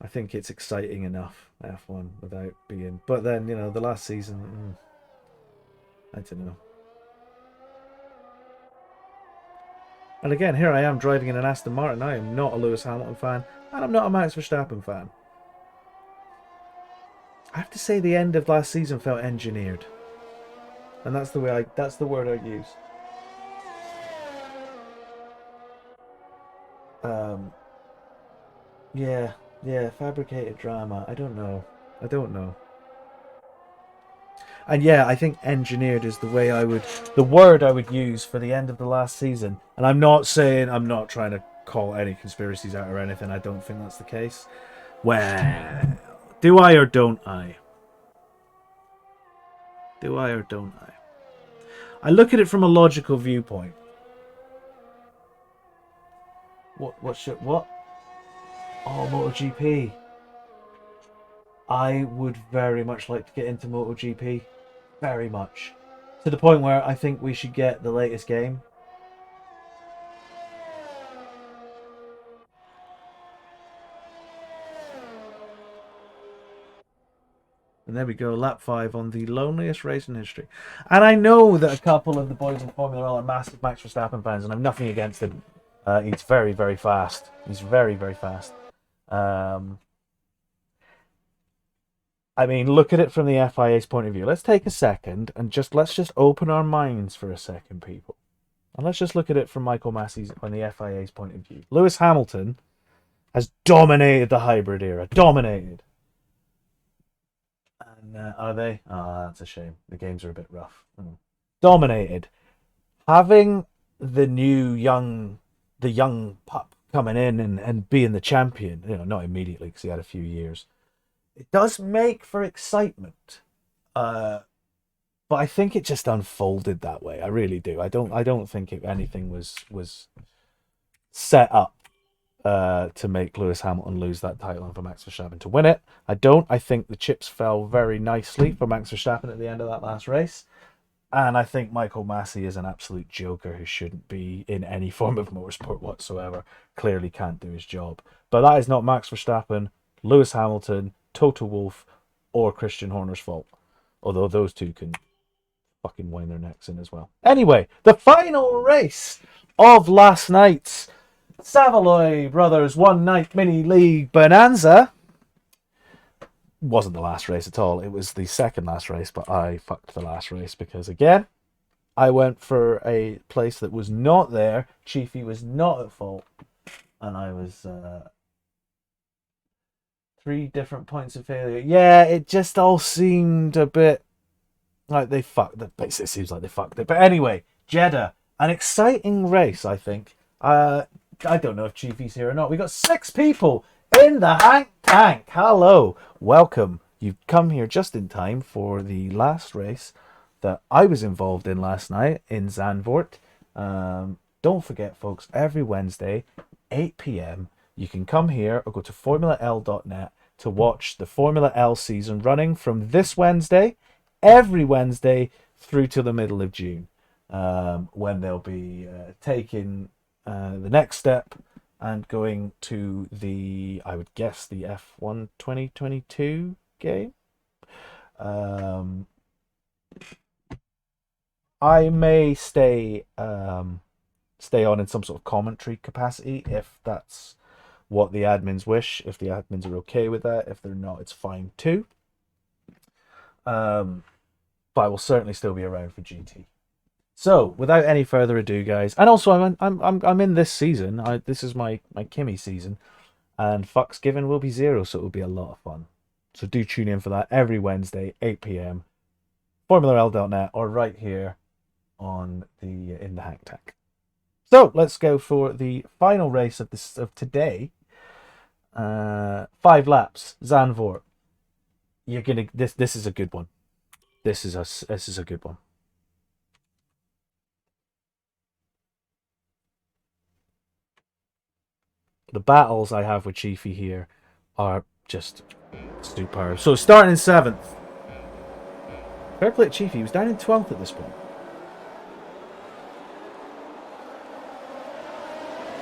I think it's exciting enough, F1, without being... But then, you know, the last season, I don't know. And again, here I am driving in an Aston Martin. I am not a Lewis Hamilton fan, and I'm not a Max Verstappen fan. I have to say the end of last season felt engineered. And that's the word I'd use. Yeah, fabricated drama. I don't know. And yeah, I think engineered is the word I would use for the end of the last season. And I'm not trying to call any conspiracies out or anything. I don't think that's the case. Well, do I or don't I? Do I or don't I? I look at it from a logical viewpoint. What? Oh, MotoGP. I would very much like to get into MotoGP. Very much. To the point where I think we should get the latest game. And there we go, lap 5 on the loneliest race in history. And I know that a couple of the boys in Formula 1 are massive Max Verstappen fans, and I'm nothing against him. He's very, very fast. He's very, very fast. I mean, look at it from the FIA's point of view. Let's take a second and let's just open our minds for a second, people. And let's just look at it from Michael Massey's on the FIA's point of view. Lewis Hamilton has dominated the hybrid era. Dominated. And are they? Oh, that's a shame. The games are a bit rough. Dominated. Having the young pup coming in and being the champion, you know, not immediately because he had a few years. It does make for excitement, but I think it just unfolded that way. I really do. I don't think anything was set up to make Lewis Hamilton lose that title and for Max Verstappen to win it. I don't. I think the chips fell very nicely for Max Verstappen at the end of that last race, and I think Michael Massey is an absolute joker who shouldn't be in any form of motorsport whatsoever. Clearly can't do his job. But that is not Max Verstappen, Lewis Hamilton, Toto Wolff, or Christian Horner's fault. Although those two can fucking wind their necks in as well. Anyway, the final race of last night's Saveloy Bros One Night Mini League Bonanza wasn't the last race at all. It was the second last race, but I fucked the last race because, again, I went for a place that was not there. Chiefy was not at fault. And I was... 3 different points of failure. Yeah, it just all seemed a bit like they fucked it. Basically, it seems like they fucked it. But anyway, Jeddah, an exciting race, I think. I don't know if Chiefy's here or not. We got 6 people in the Hank Tank. Hello, welcome. You've come here just in time for the last race that I was involved in last night in Zandvoort. Don't forget, folks, every Wednesday, 8 p.m. you can come here or go to formulaL.net to watch the Formula L season running from this Wednesday, every Wednesday, through to the middle of June, when they'll be taking the next step and going to the, I would guess, the F1 2022 game. I may stay on in some sort of commentary capacity if that's what the admins wish. If the admins are okay with that, if they're not, it's fine too. But I will certainly still be around for GT. So, without any further ado, guys, and also I'm in this season. This is my Kimmy season, and Fuck's Given will be 0, so it will be a lot of fun. So do tune in for that every Wednesday, 8 p.m. FormulaL.net or right here on the in the Hank Tank. So let's go for the final race of today. 5 laps, Zandvoort. You're gonna this is a good one. This is a good one. The battles I have with Chiefy here are just superb. So starting in 7th. Fair play to Chiefy, he was down in 12th at this point.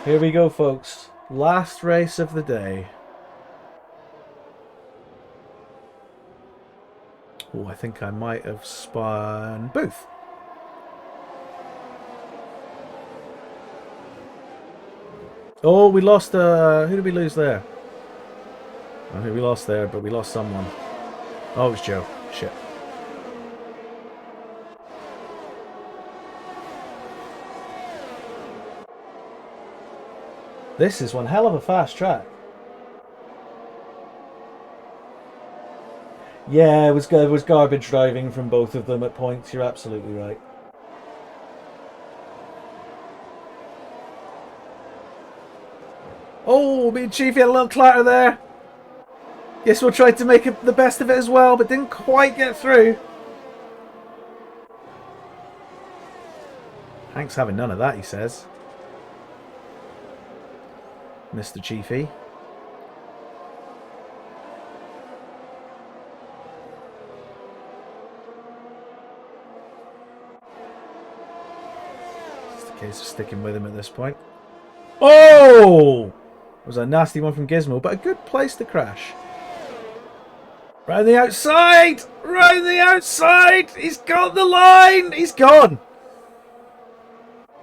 Here we go, folks. Last race of the day. Oh, I think I might have spun Booth. Oh, we lost. Who did we lose there? I think we lost there, but we lost someone. Oh, it was Joe. Shit. This is one hell of a fast track. Yeah, it was garbage driving from both of them at points. You're absolutely right. Oh, me and Chiefy had a little clatter there. Guess we'll try to make the best of it as well, but didn't quite get through. Hank's having none of that, he says. Mr. Chiefy. It's a case of sticking with him at this point. Oh! It was a nasty one from Gizmo, but a good place to crash. Round the outside! Round the outside! He's got the line! He's gone!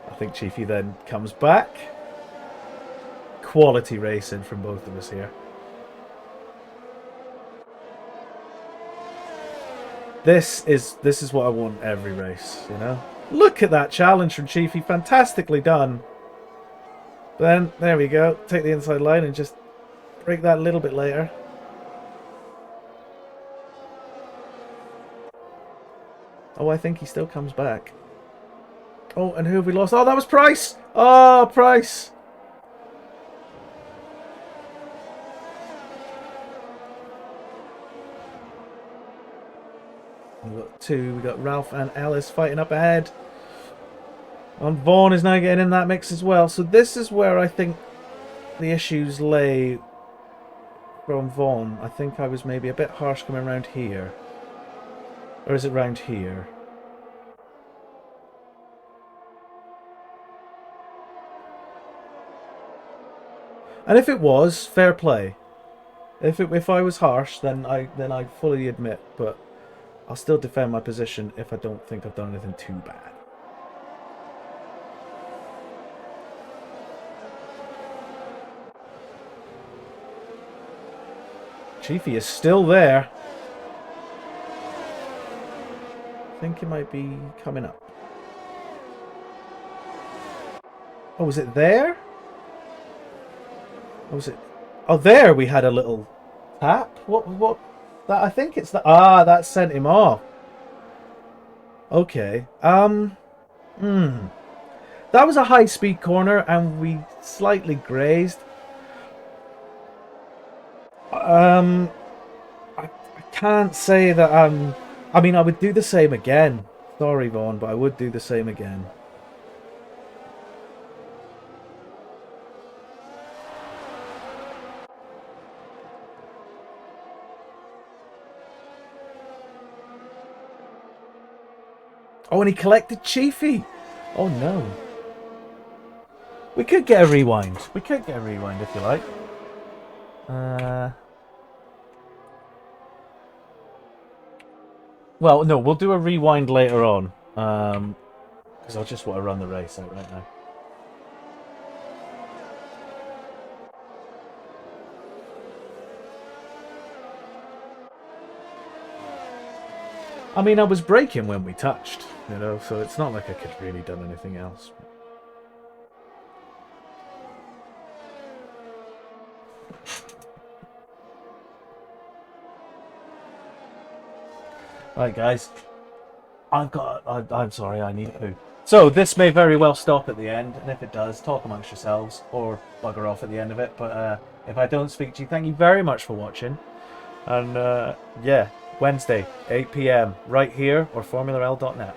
I think Chiefy then comes back. Quality racing from both of us here. This is what I want every race, you know? Look at that challenge from Chiefy. Fantastically done. Then, there we go. Take the inside line and just break that a little bit later. Oh, I think he still comes back. Oh, and who have we lost? Oh, that was Price! Oh, Price! We've got two. We've got Ralph and Ellis fighting up ahead. And Vaughn is now getting in that mix as well. So this is where I think the issues lay from Vaughn. I think I was maybe a bit harsh coming around here. Or is it round here? And if it was, fair play. If I was harsh, then I fully admit, but I'll still defend my position if I don't think I've done anything too bad. Chiefy is still there. I think he might be coming up. Oh, was it there? Or was it? Oh, there we had a little tap. What? That I think it's that. Ah, that sent him off. Okay. That was a high-speed corner, and we slightly grazed. I can't say that I mean, I would do the same again. Sorry, Vaughn, but I would do the same again. Oh, and he collected Chiefy. Oh, no. We could get a rewind. We could get a rewind if you like. Well, no, we'll do a rewind later on. Because I just want to run the race out right now. I mean, I was braking when we touched, you know, so it's not like I could have really done anything else. Right, guys. I'm sorry, I need poo. So, this may very well stop at the end, and if it does, talk amongst yourselves, or bugger off at the end of it, but if I don't speak to you, thank you very much for watching. And, yeah, Wednesday, 8 PM, right here, or FormulaL.net.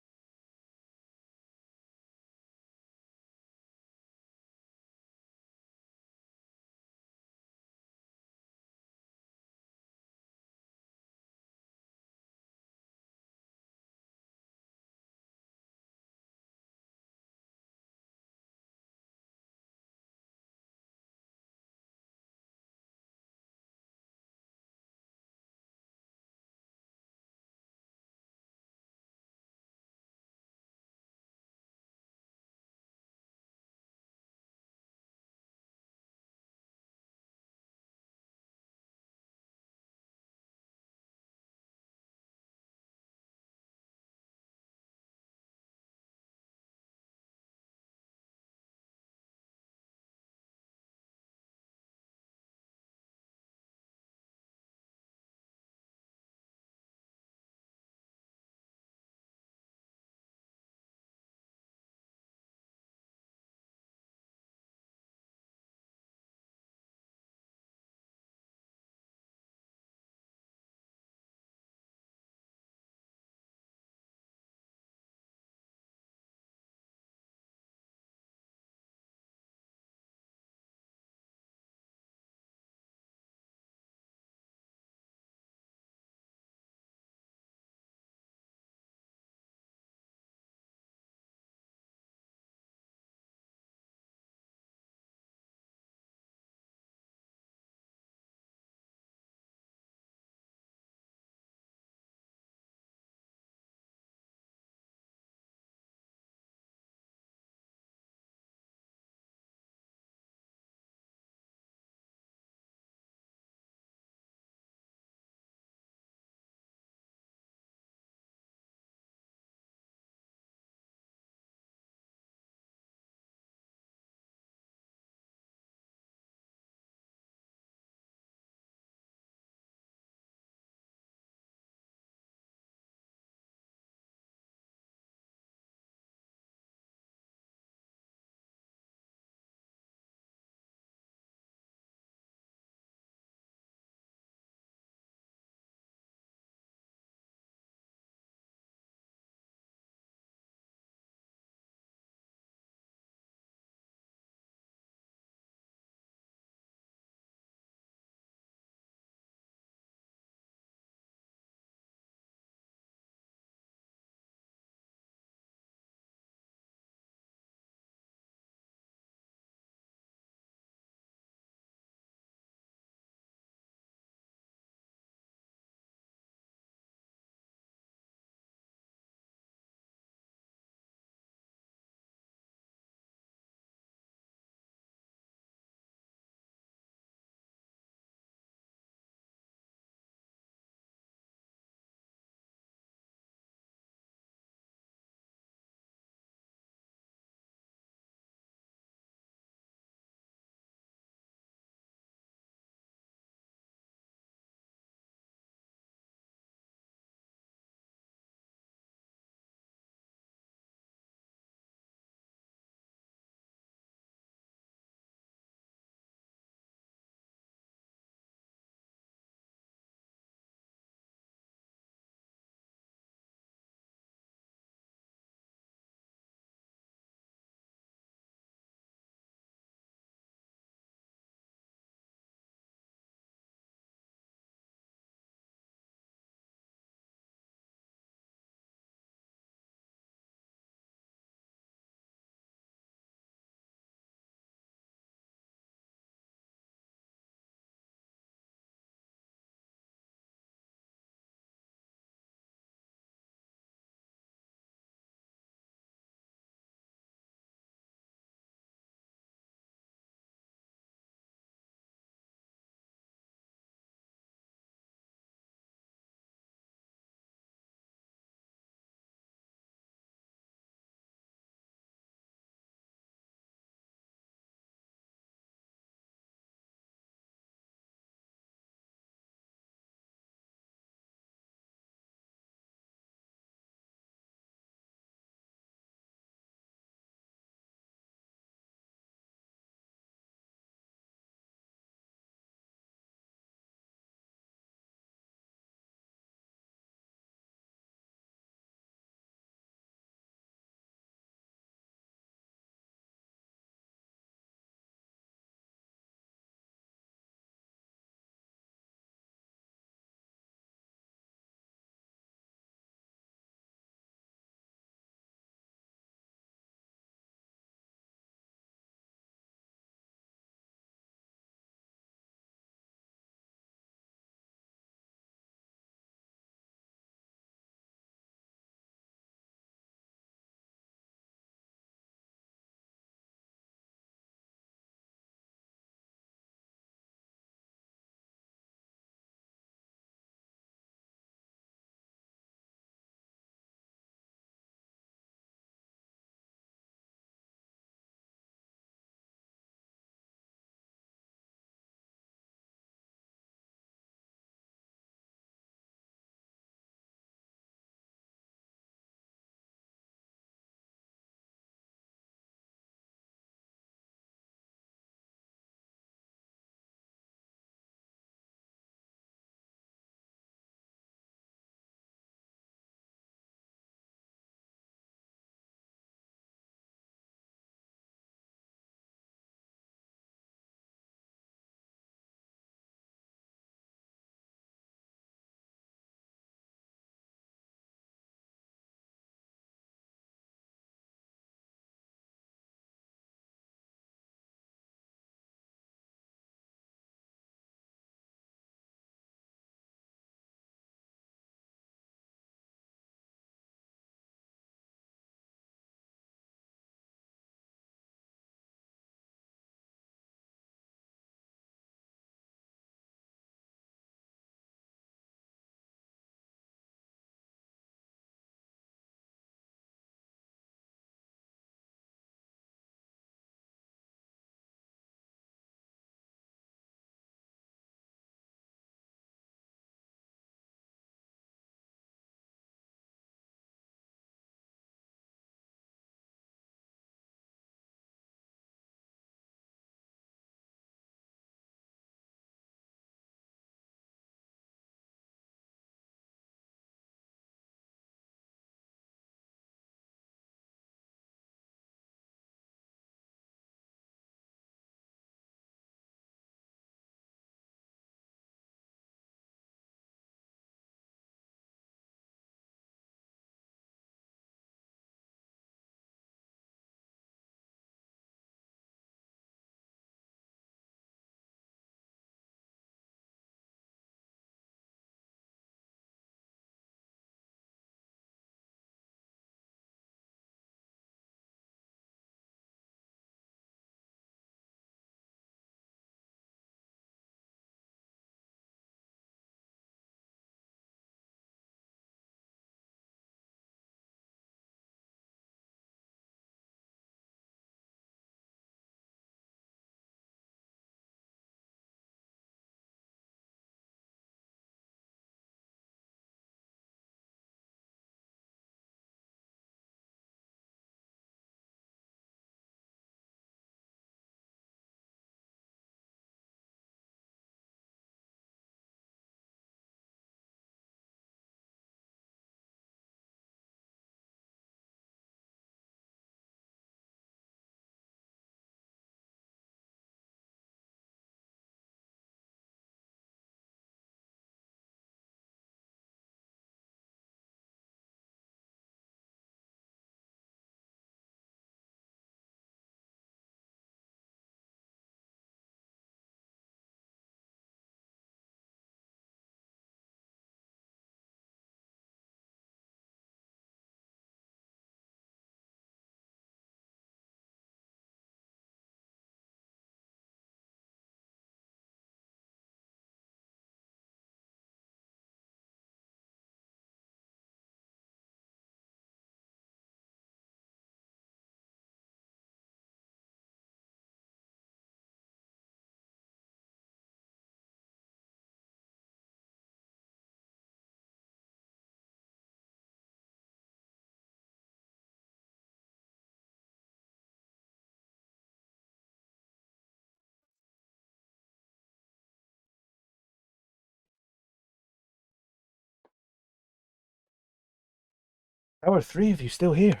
How are 3 of you still here?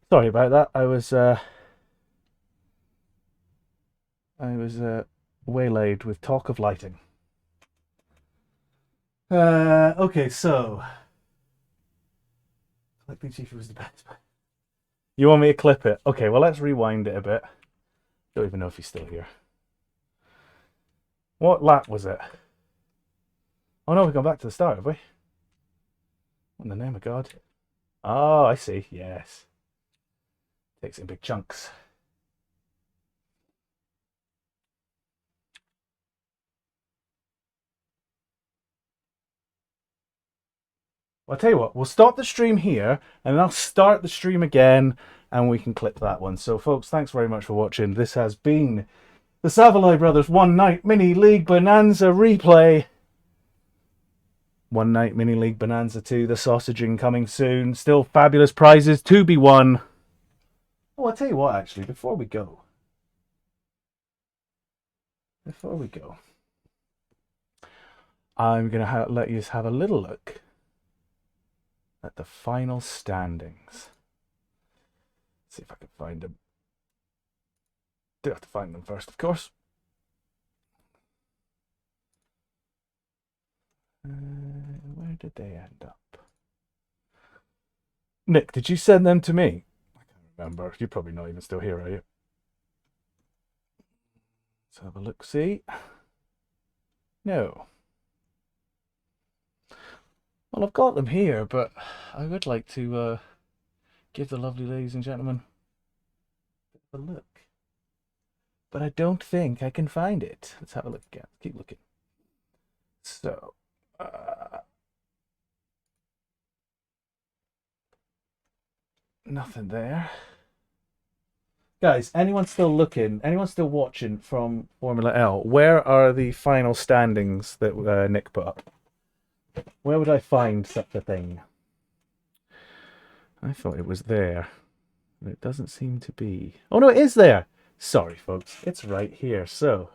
Sorry about that. I was waylaid with talk of lighting. Okay, so collecting Chiefy was the best. You want me to clip it? Okay, well, let's rewind it a bit. Don't even know if he's still here. What lap was it? Oh no, we've gone back to the start, have we? In the name of God. Oh, I see. Yes. Takes it in big chunks. Well, I'll tell you what, we'll stop the stream here and then I'll start the stream again and we can clip that one. So, folks, thanks very much for watching. This has been the Saveloy Bros One Night Mini League Bonanza replay. One Night Mini League Bonanza 2, the sausaging coming soon. Still fabulous prizes to be won. Oh, I'll tell you what, actually, before we go, I'm going to let you have a little look at the final standings. Let's see if I can find them. Do have to find them first, of course. Where did they end up? Nick, did you send them to me? I can't remember. You're probably not even still here, are you? Let's have a look. See? No. Well, I've got them here, but I would like to give the lovely ladies and gentlemen a look. But I don't think I can find it. Let's have a look again. Keep looking. So, nothing there. Guys, anyone still looking? Anyone still watching from Formula L? Where are the final standings that Nick put up? Where would I find such a thing? I thought it was there, but it doesn't seem to be. Oh no, it is there! Sorry, folks. It's right here. So,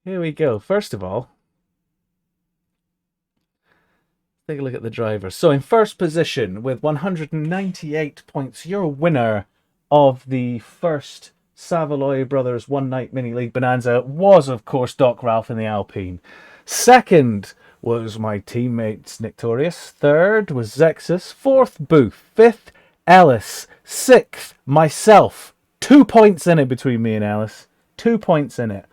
here we go. First of all, take a look at the drivers. So, in first position with 198 points, your winner of the first Saveloy Bros One Night Mini League Bonanza was, of course, Doc Ralph in the Alpine. Second was my teammates Nictorious. Third was Zexus. Fourth, Booth. Fifth, Ellis. Sixth, myself. 2 points in it between me and Ellis. 2 points in it.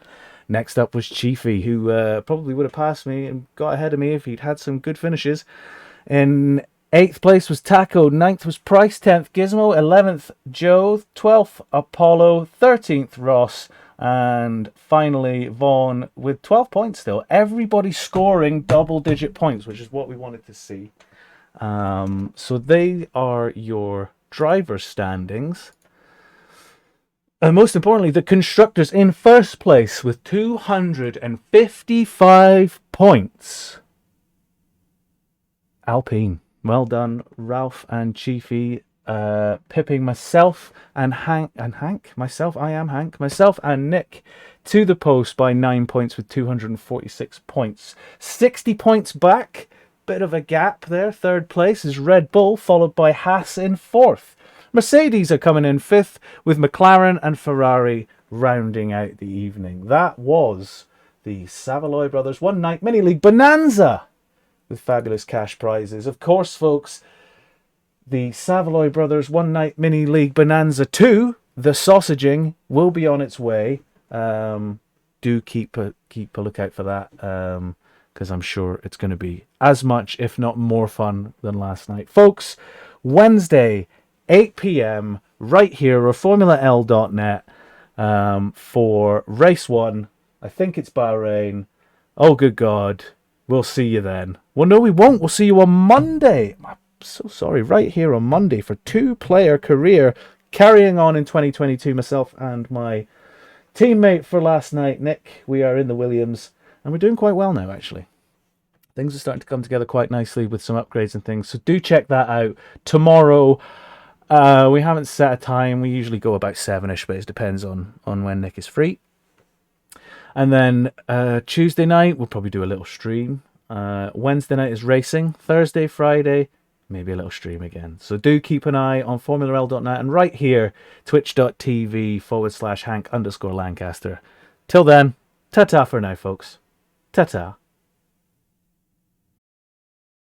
Next up was Chiefy, who probably would have passed me and got ahead of me if he'd had some good finishes. In 8th place was Taco. 9th was Price. 10th, Gizmo. 11th, Joe. 12th, Apollo. 13th, Ross. And finally, Vaughn with 12 points still. Everybody scoring double-digit points, which is what we wanted to see. So they are your driver standings. And most importantly, the constructors in first place with 255 points. Alpine. Well done, Ralph and Chiefy. Pipping myself and Hank. Myself and Nick to the post by 9 points with 246 points. 60 points back. Bit of a gap there. Third place is Red Bull, followed by Haas in fourth. Mercedes are coming in fifth, with McLaren and Ferrari rounding out the evening. That was the Saveloy Bros One Night Mini League Bonanza with fabulous cash prizes. Of course, folks, the Saveloy Bros One Night Mini League Bonanza 2, the sausaging, will be on its way. Do keep a lookout for that, because I'm sure it's going to be as much, if not more fun than last night. Folks, Wednesday, 8 p.m, right here, or FormulaL.net, for race 1. I think it's Bahrain. Oh, good God. We'll see you then. Well, no, we won't. We'll see you on Monday. I'm so sorry. Right here on Monday for 2-player career. Carrying on in 2022, myself and my teammate for last night, Nick. We are in the Williams, and we're doing quite well now, actually. Things are starting to come together quite nicely with some upgrades and things. So do check that out. Tomorrow, we haven't set a time. We usually go about 7ish, but it depends on when Nick is free. And then Tuesday night, we'll probably do a little stream. Wednesday night is racing. Thursday, Friday, maybe a little stream again. So do keep an eye on FormulaL.net and right here, twitch.tv/Hank_Lancaster. Till then, ta-ta for now, folks. Ta-ta.